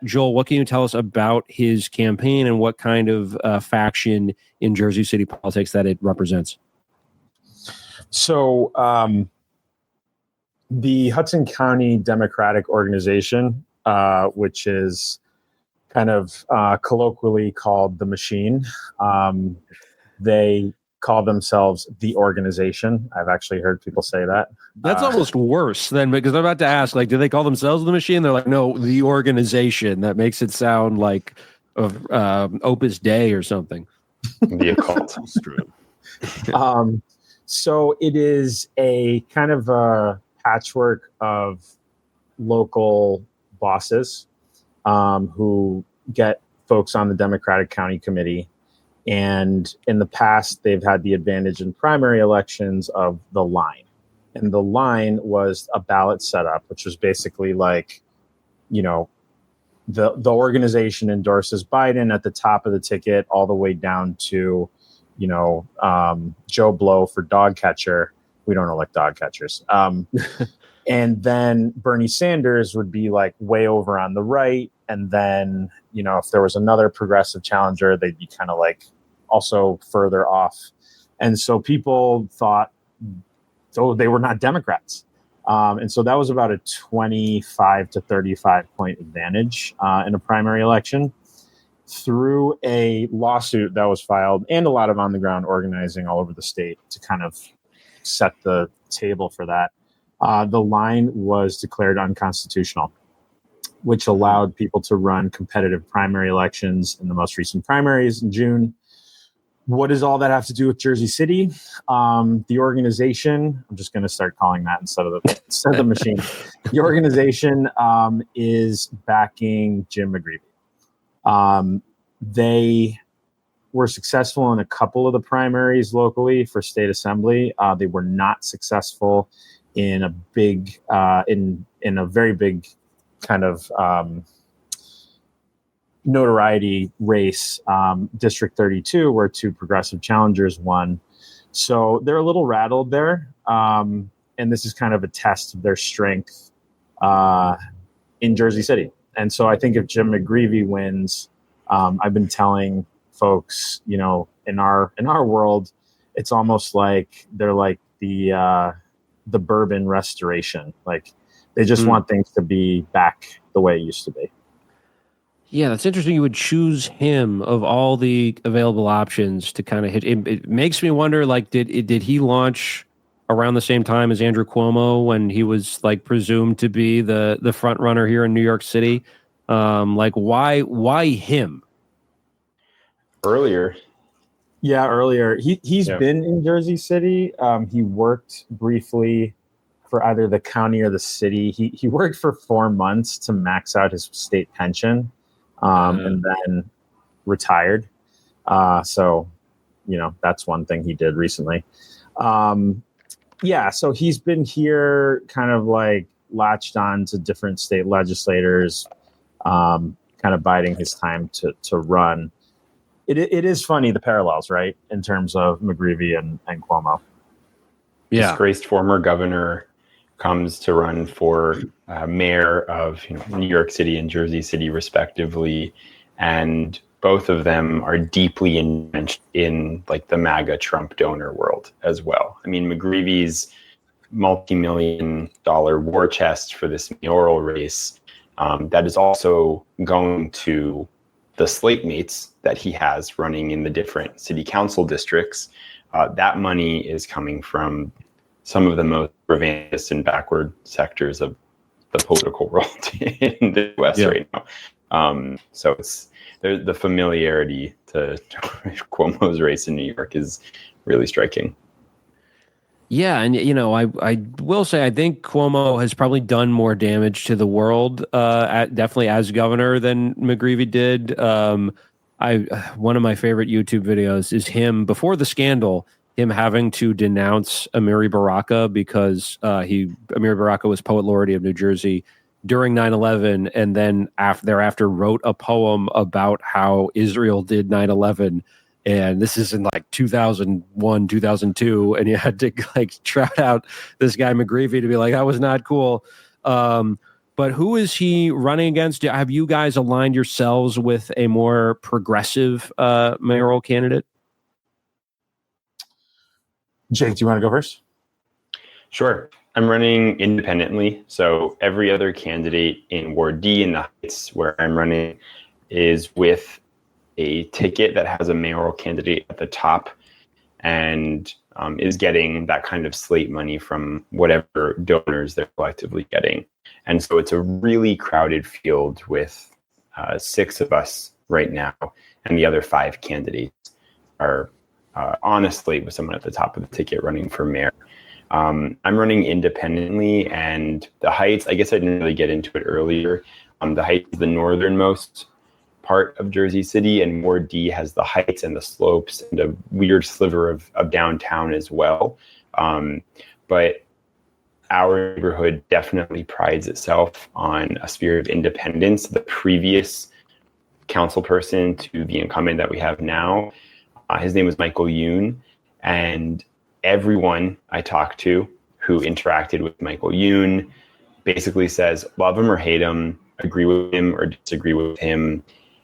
Joel, what can you tell us about his campaign and what kind of faction in Jersey City politics that it represents? So the Hudson County Democratic Organization, which is kind of colloquially called the Machine, they call themselves the Organization. I've actually heard people say that. That's almost worse than, because I'm about to ask, like, do they call themselves the Machine? They're like, no, the Organization. That makes it sound like Opus Dei or something. The occult. That's true. So it is a kind of a patchwork of local bosses who get folks on the Democratic County Committee. And in the past, they've had the advantage in primary elections of the line. And the line was a ballot setup, which was basically like, the organization endorses Biden at the top of the ticket all the way down to, Joe Blow for dog catcher. We don't elect dog catchers. And then Bernie Sanders would be like way over on the right. And then, if there was another progressive challenger, they'd be kind of like also further off. And so people thought, they were not Democrats. And so that was about a 25 to 35 point advantage in a primary election. Through a lawsuit that was filed and a lot of on the ground organizing all over the state to kind of set the table for that. The line was declared unconstitutional, which allowed people to run competitive primary elections in the most recent primaries in June. What does all that have to do with Jersey City? The organization, I'm just going to start calling that instead of the machine. The organization is backing Jim McGreevy. They were successful in a couple of the primaries locally for state assembly. They were not successful in a big, in a very big kind of notoriety race, District 32, where two progressive challengers won. So they're a little rattled there. And this is kind of a test of their strength in Jersey City. And so I think if Jim McGreevy wins, I've been telling folks, in our world, it's almost like they're like the bourbon restoration. Like they just want things to be back the way it used to be. Yeah, that's interesting. You would choose him of all the available options to kind of hit. It makes me wonder, like, did he launch around the same time as Andrew Cuomo when he was like presumed to be the front runner here in New York City? Like, why him? Earlier. Yeah, earlier. He's been in Jersey City. He worked briefly for either the county or the city. He worked for 4 months to max out his state pension. And then retired. So, that's one thing he did recently. So he's been here kind of like latched on to different state legislators, kind of biding his time to run. It is funny, the parallels, right, in terms of McGreevy and Cuomo. Yeah. Disgraced former governor comes to run for mayor of New York City and Jersey City, respectively, and both of them are deeply entrenched in like the MAGA Trump donor world as well. I mean, McGreevy's multi-million-dollar war chest for this mayoral race that is also going to the slate mates that he has running in the different city council districts. That money is coming from some of the most revanchist and backward sectors of the political world in the West right now. So it's the familiarity to Cuomo's race in New York is really striking. Yeah, and I will say I think Cuomo has probably done more damage to the world, definitely as governor than McGreevy did. One of my favorite YouTube videos is him before the scandal, him having to denounce Amiri Baraka because Amiri Baraka was poet laureate of New Jersey during 9/11, and then thereafter wrote a poem about how Israel did 9/11. And this is in like 2001, 2002, and you had to like trot out this guy McGreevy to be like, that was not cool. But who is he running against? Have you guys aligned yourselves with a more progressive mayoral candidate? Jake, do you want to go first? Sure. I'm running independently. So every other candidate in Ward D in the Heights where I'm running is with a ticket that has a mayoral candidate at the top and is getting that kind of slate money from whatever donors they're collectively getting. And so it's a really crowded field with 6 of us right now, and the other 5 candidates are honestly with someone at the top of the ticket running for mayor. I'm running independently, and the Heights, I guess I didn't really get into it earlier. The Heights is the northernmost part of Jersey City, and Ward D has the Heights and the slopes and a weird sliver of downtown as well. But our neighborhood definitely prides itself on a spirit of independence. The previous council person to the incumbent that we have now, his name was Michael Youn, and everyone I talked to who interacted with Michael Youn basically says, love him or hate him, agree with him or disagree with him.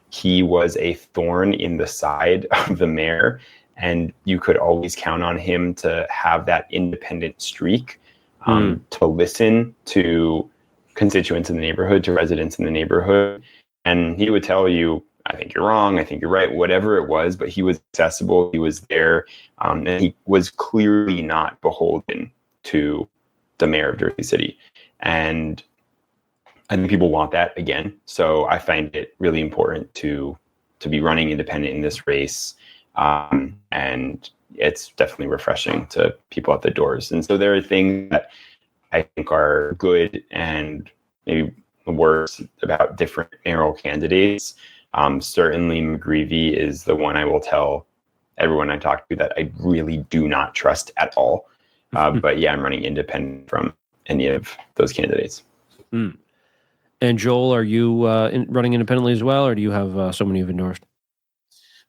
He was a thorn in the side of the mayor, and you could always count on him to have that independent streak, to listen to constituents in the neighborhood, to residents in the neighborhood. And he would tell you, I think you're wrong. I think you're right. Whatever it was, but he was accessible. He was there. And he was clearly not beholden to the mayor of Jersey City. And I think people want that again. So I find it really important to be running independent in this race. And it's definitely refreshing to people at the doors. And so there are things that I think are good and maybe worse about different mayoral candidates. Certainly McGreevy is the one I will tell everyone I talk to that I really do not trust at all. But yeah, I'm running independent from any of those candidates. Mm. And Joel, are you running independently as well, or do you have someone you've endorsed?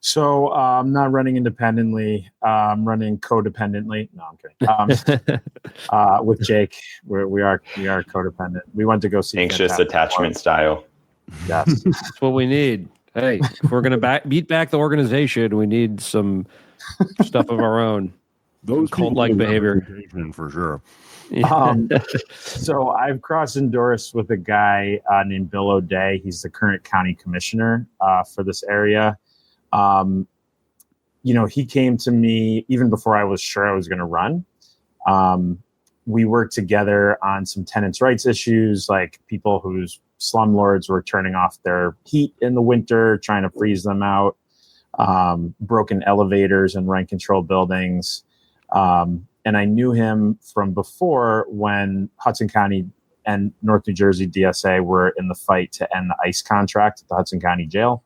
So I'm not running independently. I'm running codependently. No, I'm kidding. With Jake, we are codependent. We went to go see Anxious attachment style. Yes, that's what we need. Hey, if we're gonna beat back the organization, we need some stuff of our own. Those cult-like behavior for sure. So I've cross-endorsed with a guy named Bill O'Day. He's the current county commissioner for this area. He came to me even before I was sure I was going to run. We worked together on some tenants' rights issues, like people whose slumlords were turning off their heat in the winter, trying to freeze them out, broken elevators in rent-controlled buildings. And I knew him from before when Hudson County and North New Jersey DSA were in the fight to end the ICE contract at the Hudson County Jail.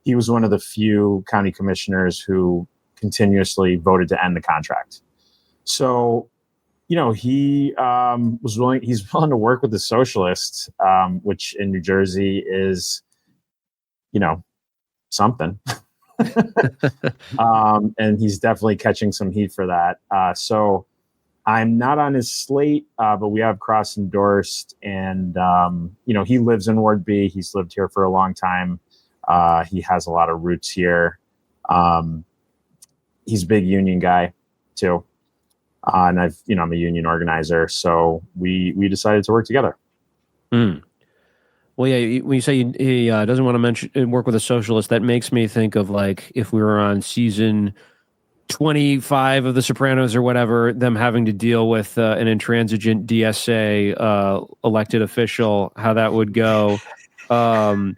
He was one of the few county commissioners who continuously voted to end the contract. So, he was willing. He's willing to work with the socialists, which in New Jersey is, something. And he's definitely catching some heat for that. So I'm not on his slate, but we have cross-endorsed. And, he lives in Ward B. He's lived here for a long time. He has a lot of roots here. He's a big union guy too. And I'm a union organizer. So we decided to work together. Mm. Well, yeah, when you say he doesn't want to work with a socialist, that makes me think of like if we were on season 25 of The Sopranos or whatever, them having to deal with an intransigent DSA elected official, how that would go. And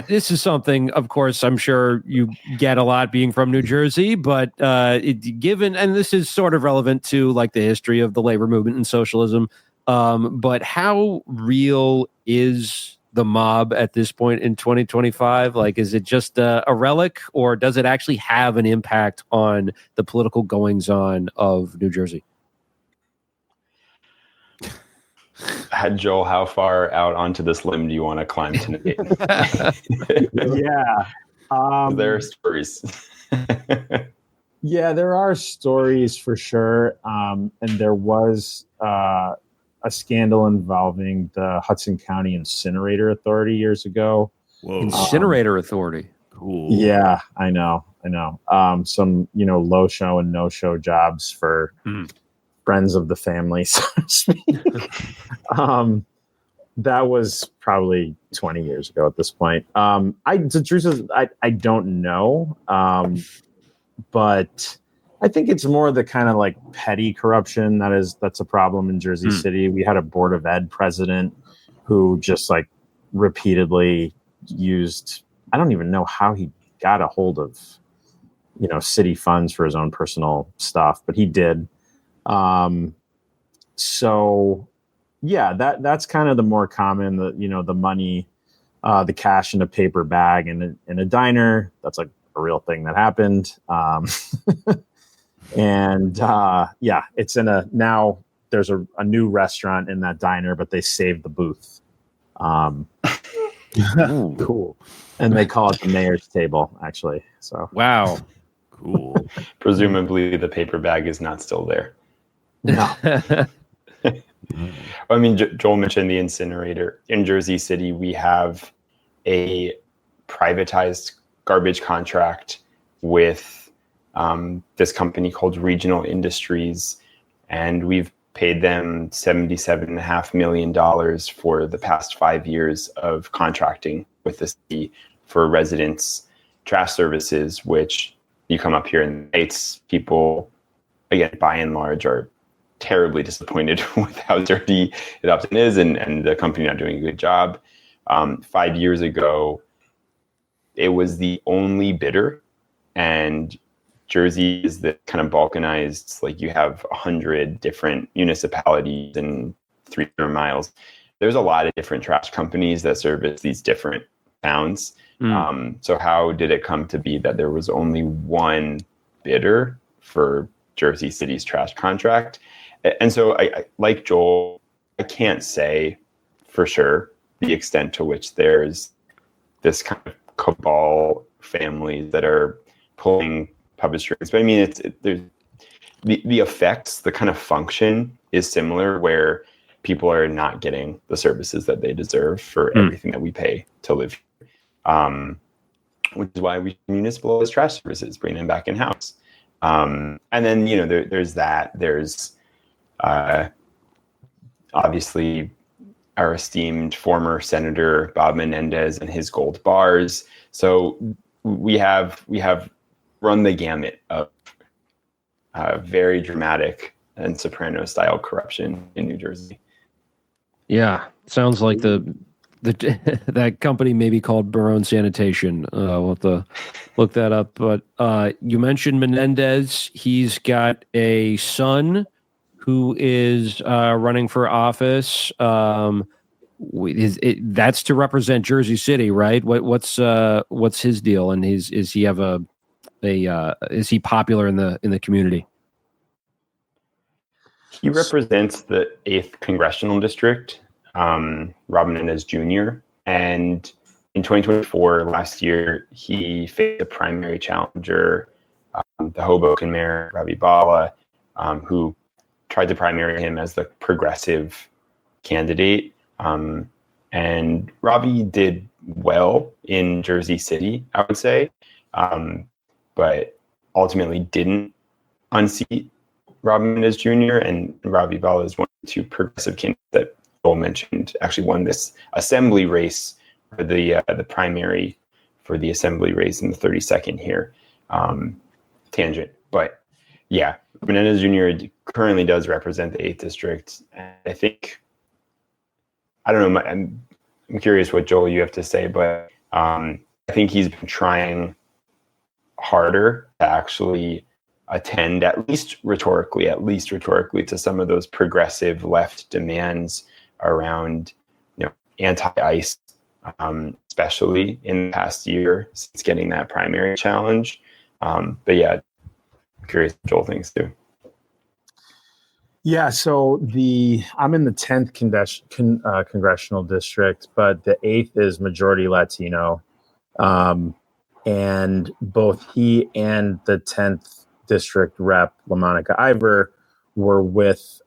this is something, of course, I'm sure you get a lot being from New Jersey, but given, and this is sort of relevant to like the history of the labor movement and socialism, but how real is the mob at this point in 2025? Like, is it just a relic, or does it actually have an impact on the political goings-on of New Jersey? Joel, how far out onto this limb do you want to climb tonight? Yeah. There are stories. Yeah, there are stories for sure. And there was a scandal involving the Hudson County Incinerator Authority years ago. Whoa. Incinerator Authority. Cool. Yeah, I know. Some, low show and no show jobs for friends of the family, so to speak. That was probably 20 years ago at this point. The truth is, I don't know. But I think it's more the kind of like petty corruption that's a problem in Jersey City. We had a Board of Ed president who just like repeatedly used, I don't even know how he got a hold of, city funds for his own personal stuff, but he did. So yeah, that's kind of the more common, the money, the cash in a paper bag in a diner. That's like a real thing that happened. And it's now there's a new restaurant in that diner, but they saved the booth. Cool. And they call it the mayor's table, actually. So wow. Cool. Presumably the paper bag is not still there. No. I mean, Joel mentioned the incinerator. In Jersey City, we have a privatized garbage contract with this company called Regional Industries, and we've paid them $77.5 million for the past 5 years of contracting with the city for residents trash services, which you come up here in the States, people, again, by and large, are terribly disappointed with how dirty it often is, and the company not doing a good job. 5 years ago, it was the only bidder, and Jersey is the kind of balkanized, like you have 100 different municipalities and 300 miles. There's a lot of different trash companies that service these different towns. So how did it come to be that there was only one bidder for Jersey City's trash contract? And so I like Joel, I can't say for sure the extent to which there's this kind of cabal families that are pulling public strings. But I mean, there's the effects, the kind of function is similar, where people are not getting the services that they deserve for everything that we pay to live here. Which is why we municipalize trash services, bring them back in house. And then, there's that. There's obviously our esteemed former Senator Bob Menendez and his gold bars. So we have run the gamut of very dramatic and Soprano style corruption in New Jersey. Yeah, sounds like that company may be called Barone Sanitation. We'll have to look that up. But you mentioned Menendez. He's got a son who is running for office. That's to represent Jersey City, right? What's his deal? And is he popular in the community? He represents the 8th congressional district, Rob Menendez Jr. And in 2024, last year, he faced a primary challenger, the Hoboken mayor, Ravi Bala, who tried to primary him as the progressive candidate. And Ravi did well in Jersey City, I would say, but ultimately didn't unseat Rob Menendez Jr. And Ravi Bala is one of the 2 progressive candidates that Joel mentioned, actually won this assembly race for the primary for the assembly race in the 32nd here. Tangent. But yeah, Menendez Jr. currently does represent the 8th district. And I think, I don't know, I'm curious what, Joel, you have to say, but I think he's been trying harder to actually attend, at least rhetorically, to some of those progressive left demands around, anti-ICE, especially in the past year since getting that primary challenge. But yeah, I'm curious what Joel thinks too. Yeah, so I'm in the 10th congressional district, but the 8th is majority Latino. And both he and the 10th district rep, LaMonica Ivor, were with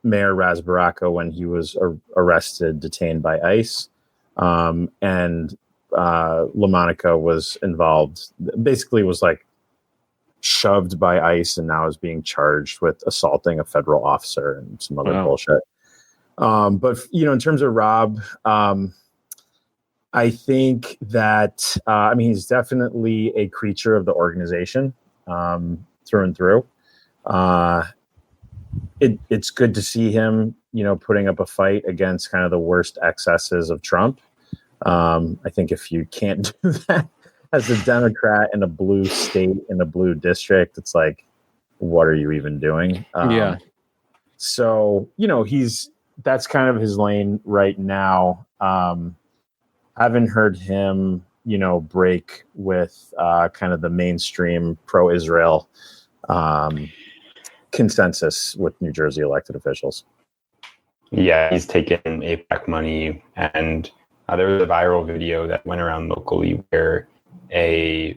Mayor Raz Baraka when he was arrested, detained by ICE. And LaMonica was involved, basically was like shoved by ICE and now is being charged with assaulting a federal officer and some other bullshit. But, in terms of Rob, I think that, he's definitely a creature of the organization through and through. It's good to see him, putting up a fight against kind of the worst excesses of Trump. I think if you can't do that as a Democrat in a blue state, in a blue district, it's like, what are you even doing? Yeah. So, that's kind of his lane right now. Haven't heard him, break with kind of the mainstream pro-Israel consensus with New Jersey elected officials. Yeah, he's taken APAC money, and there was a viral video that went around locally where a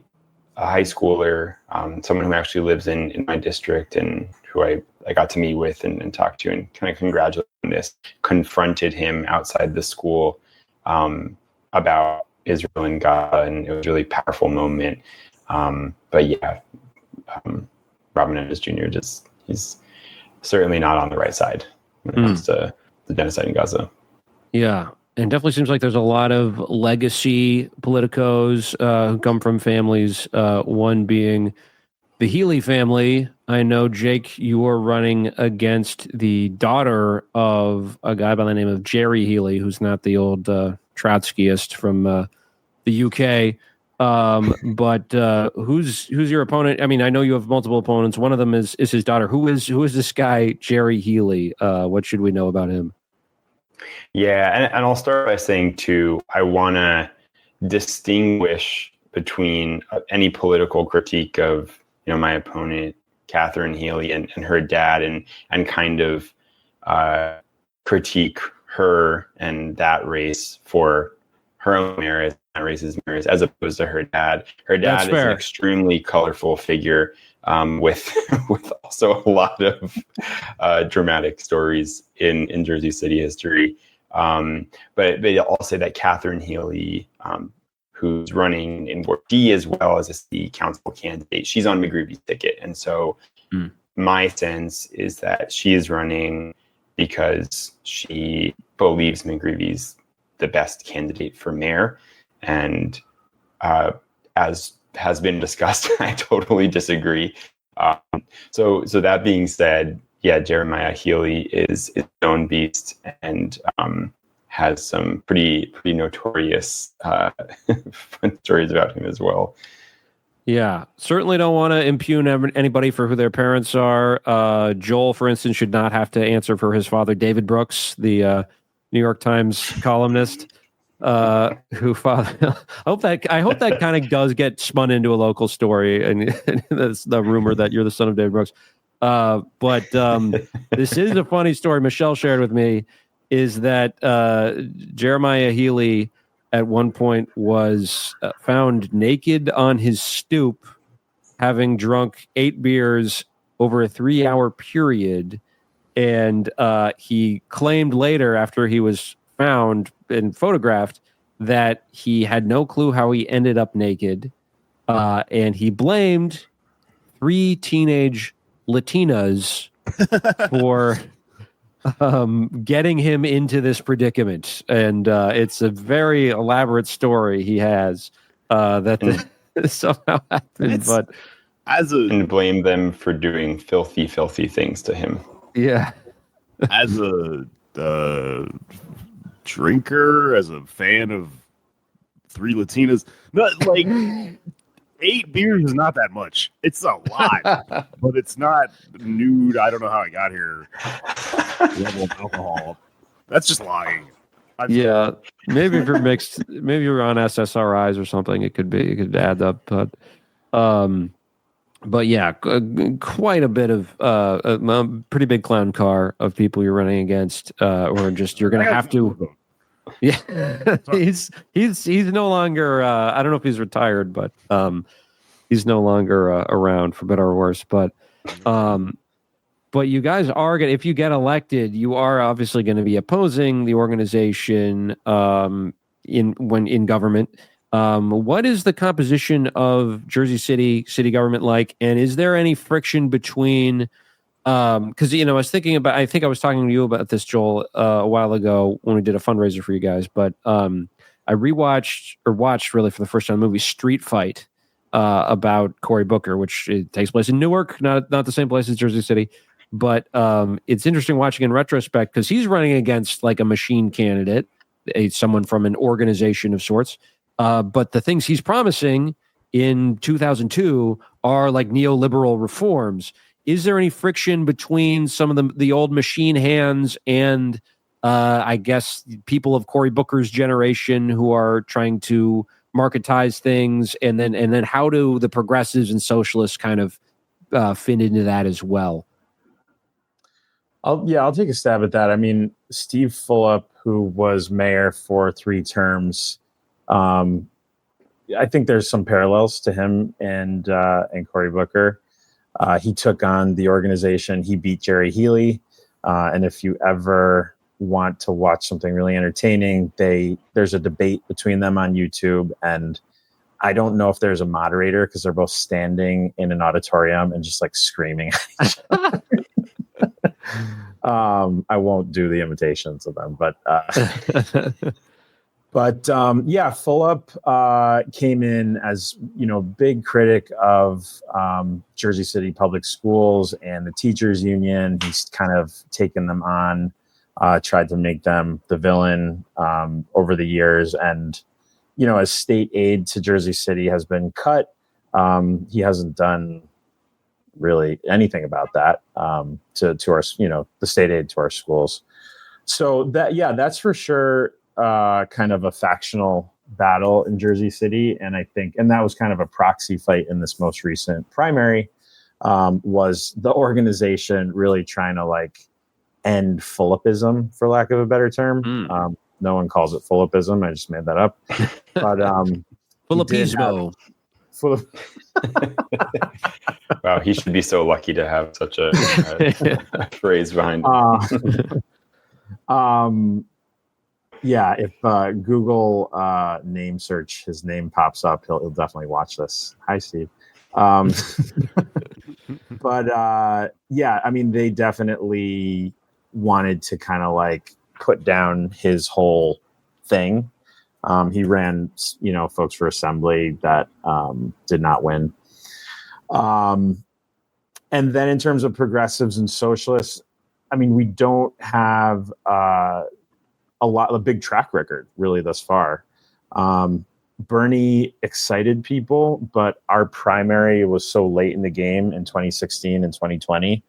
high schooler, someone who actually lives in my district and who I got to meet with and talk to and kind of congratulate on this, confronted him outside the school about Israel and Gaza, and it was a really powerful moment. But yeah, Rob Menendez Jr. he's certainly not on the right side when it comes to the genocide in Gaza. Yeah. And definitely seems like there's a lot of legacy politicos who come from families, one being the Healy family. I know, Jake, you are running against the daughter of a guy by the name of Jerry Healy, who's not the old Trotskyist from the UK. But who's your opponent? I mean, I know you have multiple opponents. One of them is his daughter. Who is this guy, Jerry Healy? What should we know about him? Yeah, and I'll start by saying, too, I want to distinguish between any political critique of, my opponent, Catherine Healy, and her dad, and kind of critique her and that race for her own merits, that race's merits, as opposed to her dad. Her dad is an extremely colorful figure with also a lot of dramatic stories in Jersey City history. But I'll say that Catherine Healy, who's running in Ward D as well as a city council candidate, she's on McGreevy's ticket. And so my sense is that she is running because she believes McGreevy's the best candidate for mayor. And as has been discussed, I totally disagree. So that being said, yeah, Jeremiah Healy is his own beast and has some pretty notorious fun stories about him as well. Yeah, certainly don't want to impugn anybody for who their parents are. Joel, for instance, should not have to answer for his father, David Brooks, the New York Times columnist. Who father? I hope that kind of does get spun into a local story, and that's the rumor that you're the son of David Brooks. But this is a funny story Michelle shared with me, is that Jeremiah Healy at one point was found naked on his stoop, having drunk 8 beers over a 3-hour period. And he claimed later, after he was found and photographed, that he had no clue how he ended up naked. And he blamed 3 teenage Latinas for getting him into this predicament. And it's a very elaborate story he has that somehow happened. But and blame them for doing filthy things to him. Yeah. As a drinker, as a fan of 3 Latinas, not like 8 beers is not that much. It's a lot, but it's not nude. I don't know how I got here. Level of alcohol. That's just lying. Yeah, maybe if you're mixed, maybe you're on SSRIs or something. It could add up, but yeah, quite a bit of a pretty big clown car of people you're running against, or just you're going to have to. Yeah, he's no longer. I don't know if he's retired, but he's no longer around, for better or worse. But you guys are going. If you get elected, you are obviously going to be opposing the organization in government. What is the composition of Jersey City government like? And is there any friction between, because, I was thinking about, I think I was talking to you about this, Joel, a while ago when we did a fundraiser for you guys, but I watched really for the first time the movie Street Fight about Cory Booker, which it takes place in Newark, not the same place as Jersey City. But it's interesting watching in retrospect because he's running against like a machine candidate, someone from an organization of sorts. But the things he's promising in 2002 are like neoliberal reforms. Is there any friction between some of the old machine hands and I guess people of Cory Booker's generation who are trying to marketize things, and then how do the progressives and socialists kind of fit into that as well? I'll take a stab at that. I mean, Steve Fulop, who was mayor for 3 terms, I think there's some parallels to him and Cory Booker. He took on the organization. He beat Jerry Healy. And if you ever want to watch something really entertaining, there's a debate between them on YouTube. And I don't know if there's a moderator because they're both standing in an auditorium and just like screaming at each other. I won't do the imitations of them, but yeah, Fulop came in as, big critic of Jersey City Public Schools and the teachers union. He's kind of taken them on, tried to make them the villain over the years. And, as state aid to Jersey City has been cut, he hasn't done really anything about that to our, the state aid to our schools. So that's for sure kind of a factional battle in Jersey City. And that was kind of a proxy fight in this most recent primary, was the organization really trying to end Fullopism, for lack of a better term. No one calls it Fullopism. I just made that up. But Fullopismo. Wow, he should be so lucky to have such a phrase behind it. Yeah, if Google name search, his name pops up, he'll definitely watch this. Hi, Steve. But yeah, I mean, they definitely wanted to kind of put down his whole thing. He ran, folks for assembly that did not win. And then in terms of progressives and socialists, I mean, we don't have a big track record really thus far. Bernie excited people, but our primary was so late in the game in 2016 and 2020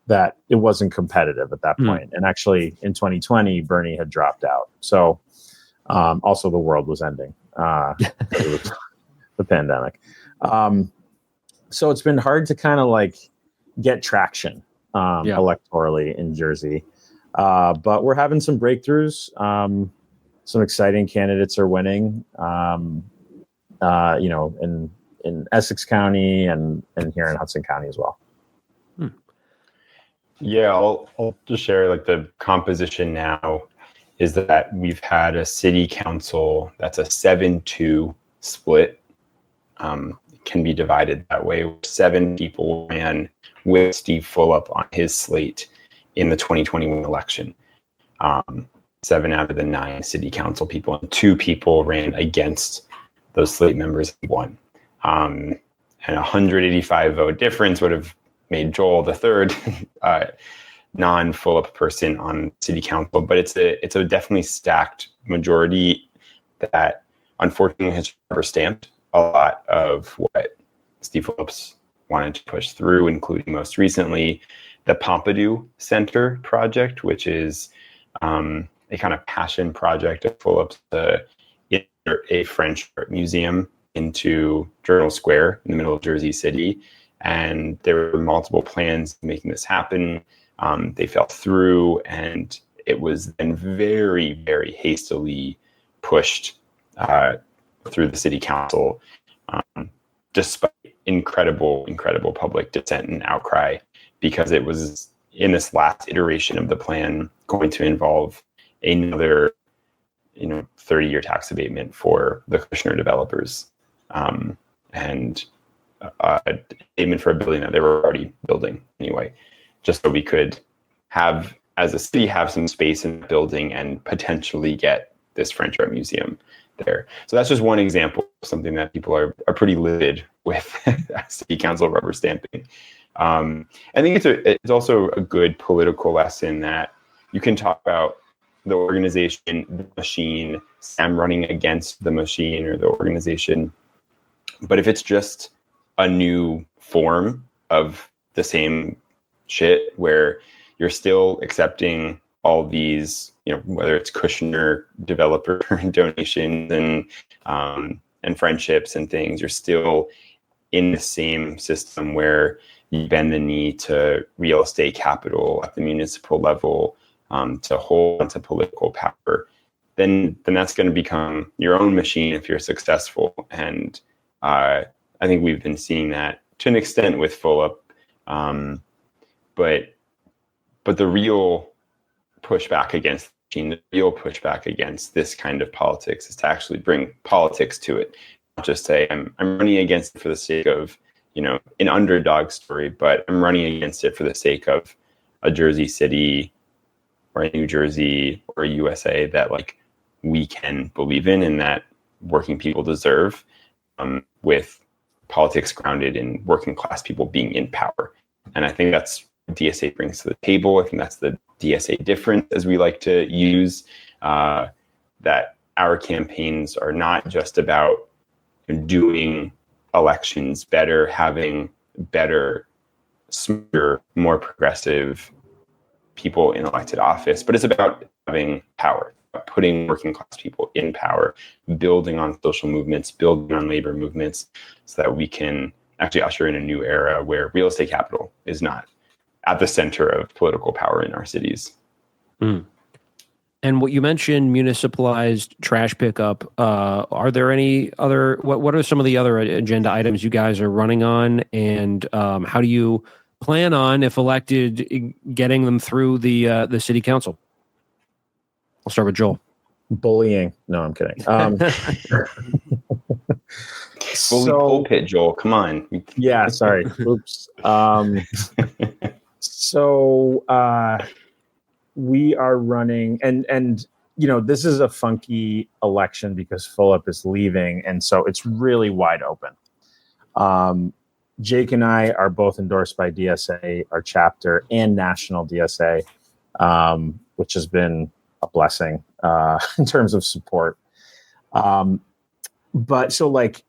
that it wasn't competitive at that point. And actually in 2020, Bernie had dropped out. So also the world was ending. It was the pandemic. So it's been hard to kind of get traction electorally in Jersey. But we're having some breakthroughs. Some exciting candidates are winning, in Essex County and here in Hudson County as well. Yeah, I'll just share the composition now is that we've had a city council that's a 7-2 split. Can be divided that way. 7 people ran with Steve Fulop on his slate in the 2021 election. 7 out of the 9 city council people, and 2 people ran against those slate members and won. And 185 vote difference would have made Joel the third non-Fulop person on city council. But it's a definitely stacked majority that unfortunately has rubber stamped a lot of what Steve Fulop's wanted to push through, including most recently the Pompidou Center project, which is a kind of passion project of Fulop's to insert a French art museum into Journal Square in the middle of Jersey City. And there were multiple plans making this happen. They fell through, and it was then very, very hastily pushed through the city council, despite incredible public dissent and outcry, because it was in this last iteration of the plan going to involve another 30-year tax abatement for the Kushner developers, and a payment for $1 billion that they were already building anyway, just so we could have, as a city, have some space in the building and potentially get this French art museum there. So that's just one example of something that people are pretty livid with city council rubber stamping. I think it's also a good political lesson that you can talk about the organization, the machine, Sam running against the machine or the organization. But if it's just a new form of the same shit where you're still accepting all these, whether it's Kushner developer donations and friendships and things, you're still in the same system where you bend the knee to real estate capital at the municipal level, to hold onto political power, then that's going to become your own machine if you're successful. And I think we've been seeing that to an extent with Fulop, but the real pushback against this kind of politics is to actually bring politics to it, not just say I'm running against it for the sake of an underdog story, but I'm running against it for the sake of a Jersey City or a New Jersey or a USA that like we can believe in and that working people deserve, with politics grounded in working class people being in power. And I think that's what DSA brings to the table. I think that's the DSA difference, as we like to use, that our campaigns are not just about doing elections better, having better, smarter, more progressive people in elected office, but it's about having power, putting working class people in power, building on social movements, building on labor movements, so that we can actually usher in a new era where real estate capital is not at the center of political power in our cities. Mm. And what you mentioned, municipalized trash pickup, are there any other, what are some of the other agenda items you guys are running on? And how do you plan on, if elected, getting them through the city council? I'll start with Joel. Bullying. No, I'm kidding. Bully pulpit, Joel. Come on. Yeah, sorry. Oops. We are running, and this is a funky election because Philip is leaving, and so it's really wide open. Jake and I are both endorsed by DSA, our chapter, and national DSA, which has been a blessing in terms of support. But so like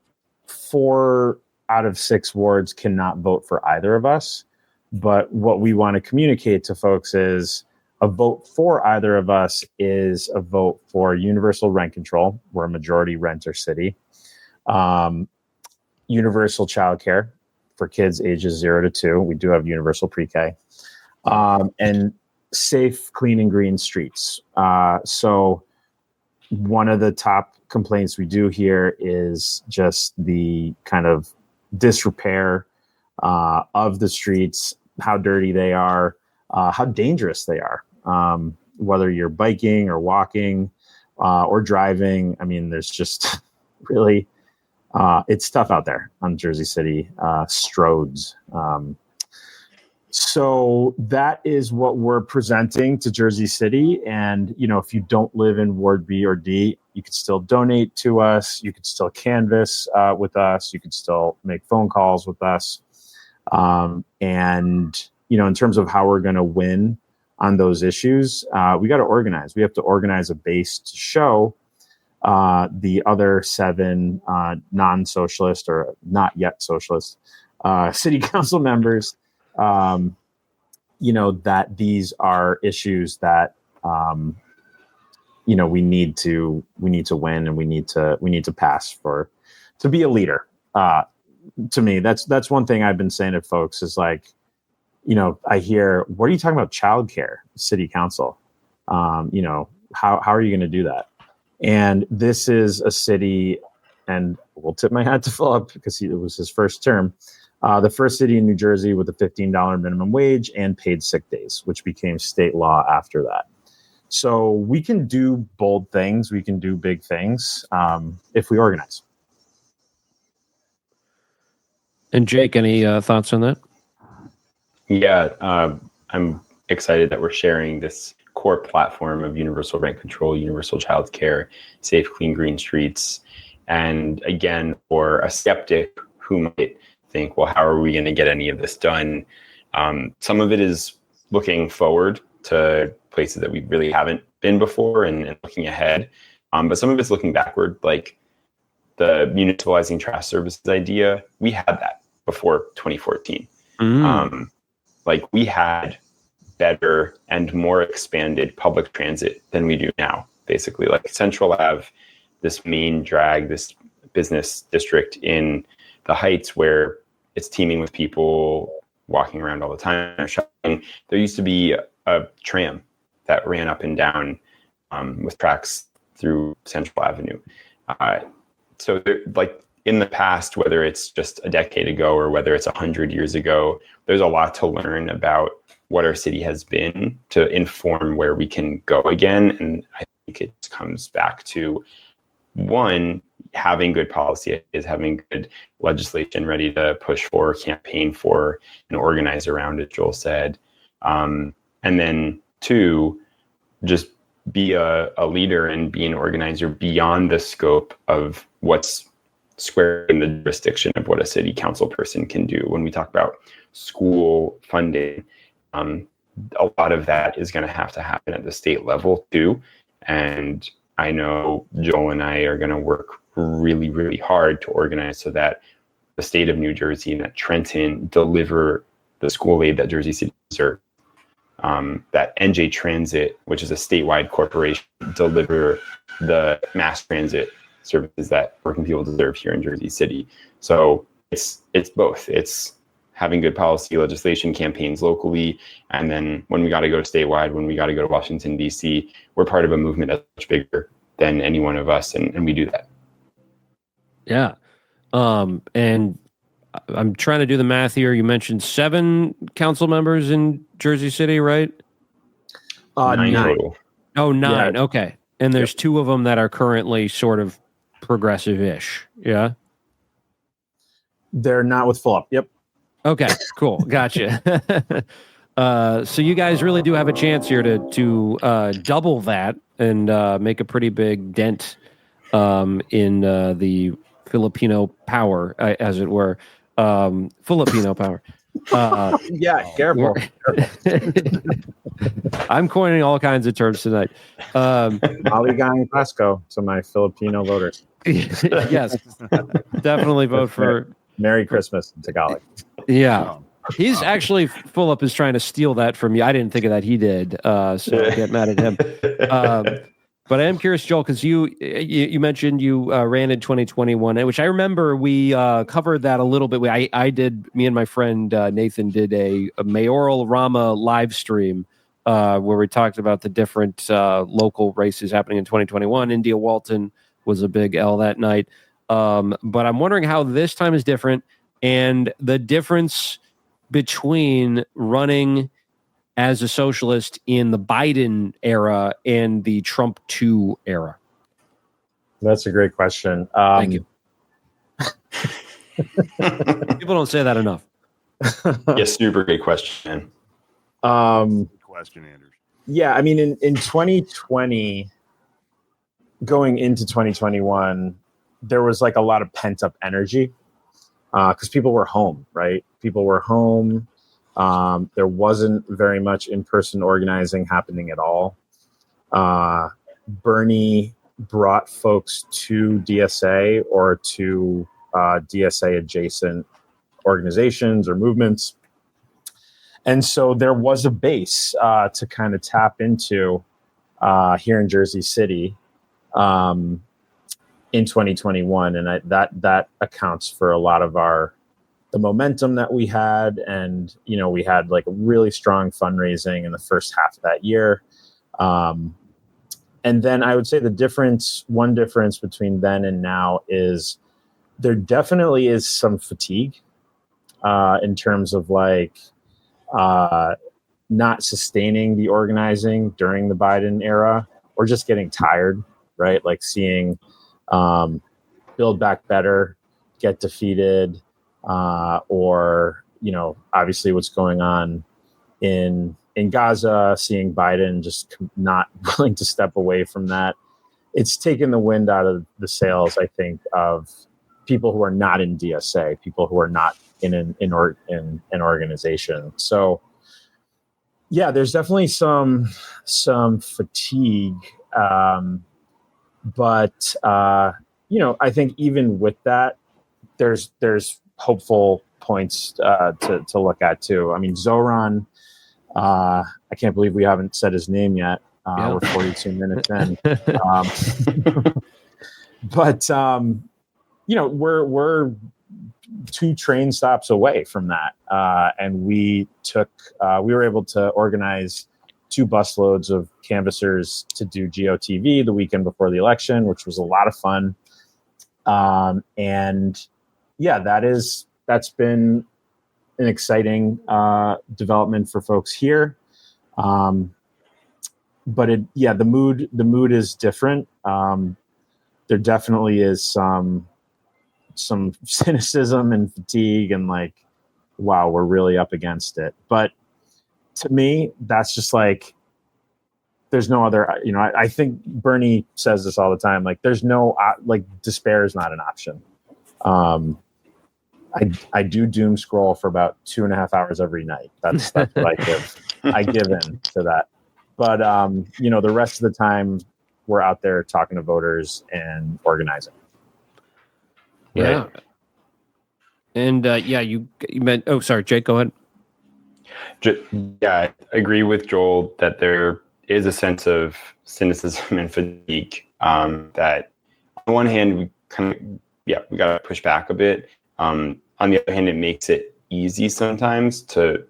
4 out of 6 wards cannot vote for either of us. But what we want to communicate to folks is a vote for either of us is a vote for universal rent control. We're a majority renter city. Universal childcare for kids ages 0 to 2. We do have universal pre-K. And safe, clean, and green streets. So one of the top complaints we do here is just the kind of disrepair of the streets, how dirty they are, how dangerous they are. Whether you're biking or walking or driving, I mean, there's just really, it's tough out there on Jersey City stroads. So that is what we're presenting to Jersey City. And, if you don't live in Ward B or D, you could still donate to us. You could still canvass with us. You could still make phone calls with us. And, in terms of how we're going to win on those issues, we got to organize. We have to organize a base to show the other 7 non-socialist or not yet socialist city council members, that these are issues that, we need to win, and we need to pass to be a leader. To me, that's one thing I've been saying to folks is like, I hear, what are you talking about? Childcare, city council. How are you going to do that? And this is a city, and we'll tip my hat to Philip because it was his first term. The first city in New Jersey with a $15 minimum wage and paid sick days, which became state law after that. So we can do bold things. We can do big things if we organize. And Jake, any thoughts on that? Yeah, I'm excited that we're sharing this core platform of universal rent control, universal childcare, safe, clean, green streets. And again, for a skeptic who might think, well, how are we going to get any of this done? Some of it is looking forward to places that we really haven't been before and looking ahead. But some of it's looking backward, like the municipalizing trash services idea. We had that before 2014. Like we had better and more expanded public transit than we do now, basically. Like Central Ave, this main drag, this business district in the Heights where it's teeming with people walking around all the time, shopping. There used to be a tram that ran up and down with tracks through Central Avenue. So like in the past, whether it's just a decade ago or whether it's 100 years ago, there's a lot to learn about what our city has been to inform where we can go again. And I think it comes back to, one, having good policy is having good legislation ready to push for, campaign for, and organize around, as Joel said. And then 2, just be a leader and be an organizer beyond the scope of what's square in the jurisdiction of what a city council person can do. When we talk about school funding, a lot of that is going to happen at the state level too. And I know Joel and I are going to work really, really hard to organize so that the state of New Jersey and that Trenton deliver the school aid that Jersey City deserves. That NJ Transit, which is a statewide corporation, deliver the mass transit services that working people deserve here in Jersey City. So it's both. It's having good policy legislation campaigns locally, and then when we got to go statewide, when we got to go to Washington, D.C., we're part of a movement that's much bigger than any one of us, and we do that. Yeah. And I'm trying to do the math here. You mentioned 7 council members in Jersey City, right? 9 total. Oh, 9. Yeah. Okay. And there's 2 of them that are currently sort of progressive-ish. Yeah. They're not with Philip. Yep. Okay, cool. Gotcha. So you guys really do have a chance here to double that and make a pretty big dent in the Filipino power, as it were. Filipino power. Yeah, careful. I'm coining all kinds of terms tonight. Maligang Pasco to my Filipino voters. Yes, definitely vote for Merry Christmas in Tagalog. Yeah. He's actually, Philip is trying to steal that from you. I didn't think of that. He did. So get mad at him. But I am curious, Joel, because you mentioned you ran in 2021, which I remember we covered that a little bit. Me and my friend Nathan did a Mayoral Rama live stream where we talked about the different local races happening in 2021. India Walton was a big L that night. But I'm wondering how this time is different and the difference between running as a socialist in the Biden era and the Trump 2 era. That's a great question. Thank you. People don't say that enough. Yes, super great question. Good question, Anders. Yeah, I mean, in 2020, going into 2021, there was like a lot of pent up energy because people were home, right? People were home. There wasn't very much in-person organizing happening at all. Bernie brought folks to DSA or to DSA adjacent organizations or movements. And so there was a base to kind of tap into here in Jersey City in 2021. And that accounts for a lot of the momentum that we had. And, we had like a really strong fundraising in the first half of that year. And then I would say one difference between then and now is there definitely is some fatigue in terms of like not sustaining the organizing during the Biden era or just getting tired, right? Like seeing Build Back Better get defeated or, obviously what's going on in Gaza, seeing Biden just not willing to step away from that. It's taken the wind out of the sails, I think, of people who are not in DSA, people who are not in an organization. So, yeah, there's definitely some fatigue, but I think even with that, there's hopeful points to look at too. I mean, Zoran. I can't believe we haven't said his name yet. Yeah. We're 42 minutes in. But we're 2 train stops away from that. And we were able to organize 2 busloads of canvassers to do GOTV the weekend before the election, which was a lot of fun. And yeah, that's been an exciting development for folks here. But the mood is different. There definitely is some cynicism and fatigue and like, wow, we're really up against it. But to me, that's just like, there's no other, I think Bernie says this all the time. Like, there's no, like, despair is not an option. I do doom scroll for about 2.5 hours every night. That's what I give. I give in to that. But, the rest of the time we're out there talking to voters and organizing. Yeah. Right. And you meant, oh, sorry, Jake, go ahead. Yeah, I agree with Joel that there is a sense of cynicism and fatigue that on one hand, we got to push back a bit. On the other hand, it makes it easy sometimes to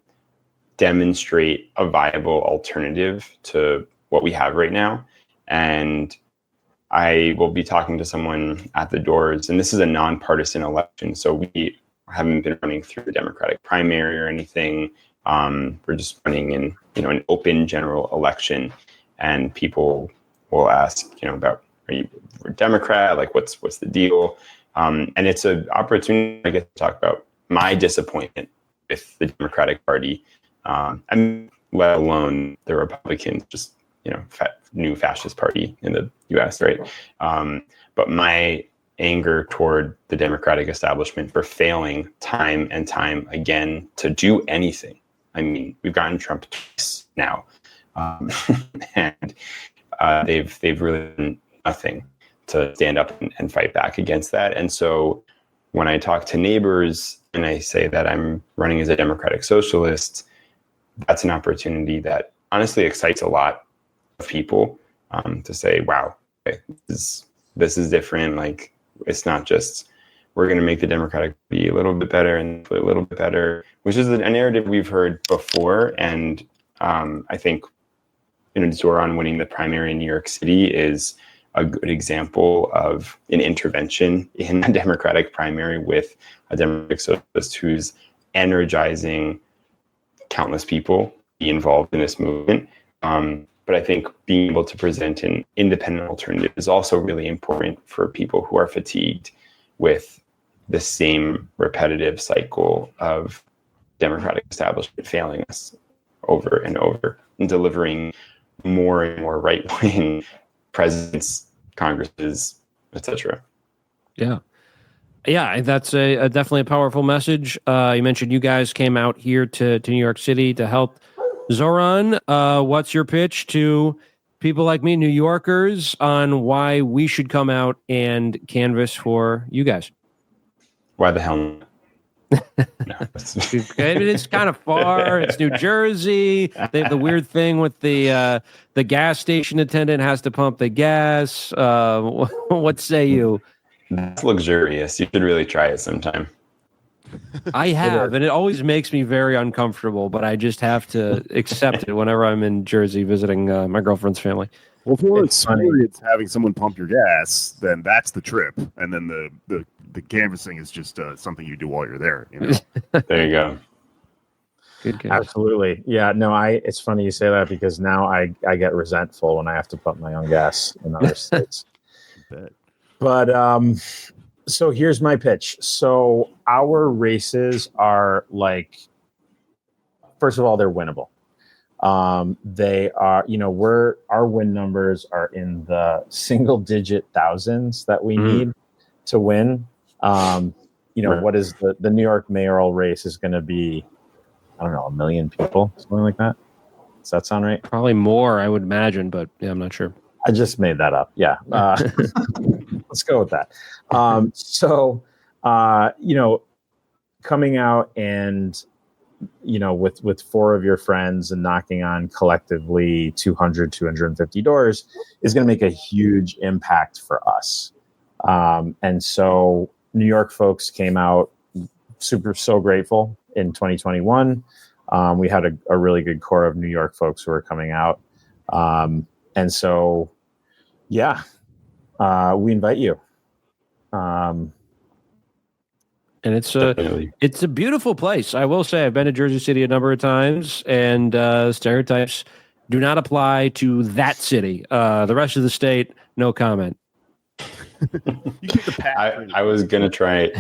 demonstrate a viable alternative to what we have right now. And I will be talking to someone at the doors, and this is a nonpartisan election, so we haven't been running through the Democratic primary or anything. We're just running in, an open general election, and people will ask, about, are you a Democrat? Like, what's the deal? And it's an opportunity, I get to talk about my disappointment with the Democratic Party, let alone the Republicans, just, new fascist party in the U.S., right? But my anger toward the Democratic establishment for failing time and time again to do anything. I mean, we've gotten Trump twice now, and they've really done nothing to stand up and fight back against that. And so when I talk to neighbors and I say that I'm running as a Democratic Socialist, that's an opportunity that honestly excites a lot of people to say, wow, okay, this is different. Like, it's not just we're going to make the Democratic be a little bit better and a little bit better, which is a narrative we've heard before. And I think Zoran winning the primary in New York City is a good example of an intervention in the Democratic primary with a Democratic Socialist who's energizing countless people be involved in this movement. But I think being able to present an independent alternative is also really important for people who are fatigued with the same repetitive cycle of Democratic establishment failing us over and over and delivering more and more right-wing presidents, Congresses, etc. Yeah. Yeah, that's definitely a powerful message. You mentioned you guys came out here to New York City to help Zoran. What's your pitch to people like me, New Yorkers, on why we should come out and canvass for you guys? Why the hell not? No. It's kind of far. It's New Jersey. They have the weird thing with the gas station attendant has to pump the gas. What say you? That's luxurious. You should really try it sometime. I have, and it always makes me very uncomfortable, but I just have to accept it whenever I'm in Jersey visiting my girlfriend's family. Well, if you want to experience having someone pump your gas, then that's the trip. And then the canvassing is just something you do while you're there. There you go. Good. Absolutely. Yeah, no, it's funny you say that because now I get resentful when I have to pump my own gas in other states. But so here's my pitch. So our races are like, first of all, they're winnable. They are, our win numbers are in the single digit thousands that we need to win. What is the New York mayoral race is going to be, I don't know, 1 million people, something like that. Does that sound right? Probably more, I would imagine, but yeah, I'm not sure. I just made that up. Yeah. Let's go with that. Coming out and, with 4 of your friends and knocking on collectively 250 doors is going to make a huge impact for us. And so New York folks came out so grateful in 2021. We had a really good core of New York folks who were coming out. And so, we invite you. And it's a beautiful place. I will say I've been to Jersey City a number of times, and stereotypes do not apply to that city. The rest of the state, no comment. You get the pass. I was gonna try.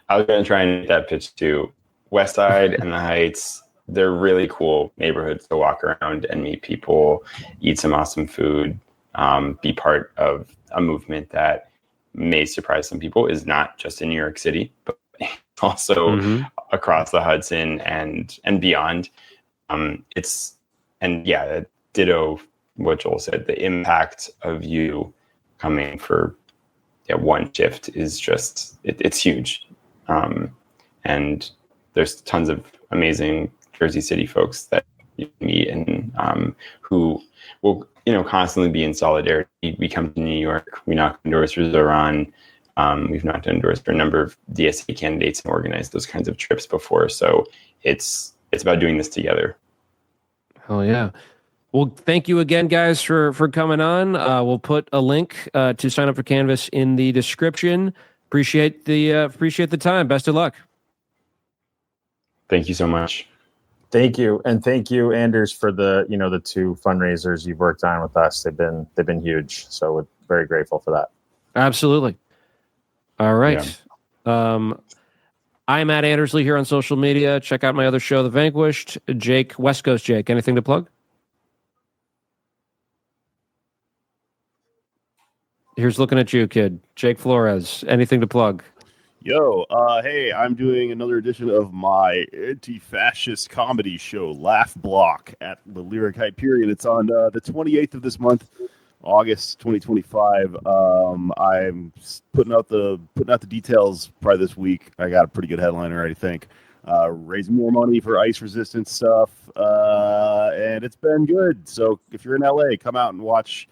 I was gonna try and make that pitch too. West Side and the Heights, they're really cool neighborhoods to walk around and meet people, eat some awesome food, be part of a movement that may surprise some people is not just in New York City, but also across the Hudson and beyond. Ditto what Joel said. The impact of you coming for one shift is just it's huge, and there's tons of amazing Jersey City folks that you meet and who will constantly be in solidarity. We come to New York, we knock on doors for Zoran. We've knocked on doors for a number of DSA candidates and organized those kinds of trips before. So it's about doing this together. Oh yeah. Well, thank you again, guys, for coming on. We'll put a link to sign up for Canvas in the description. Appreciate the time. Best of luck. Thank you so much. Thank you, and thank you, Anders, for the the 2 fundraisers you've worked on with us. They've been huge. So we're very grateful for that. Absolutely. All right. Yeah. I'm at Andersley here on social media. Check out my other show, The Vanquished. Jake, West Coast Jake, anything to plug? Here's looking at you, kid. Jake Flores, anything to plug? Yo, hey, I'm doing another edition of my anti-fascist comedy show, Laugh Block, at the Lyric Hyperion. It's on the 28th of this month, August 2025. I'm putting out the details probably this week. I got a pretty good headliner, I think. Raising more money for ice resistance stuff, and it's been good. So if you're in LA, come out and watch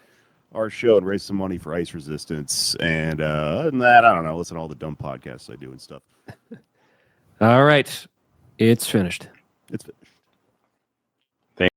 our show and raise some money for ice resistance. And other than that, I don't know. Listen to all the dumb podcasts I do and stuff. All right. It's finished. It's finished.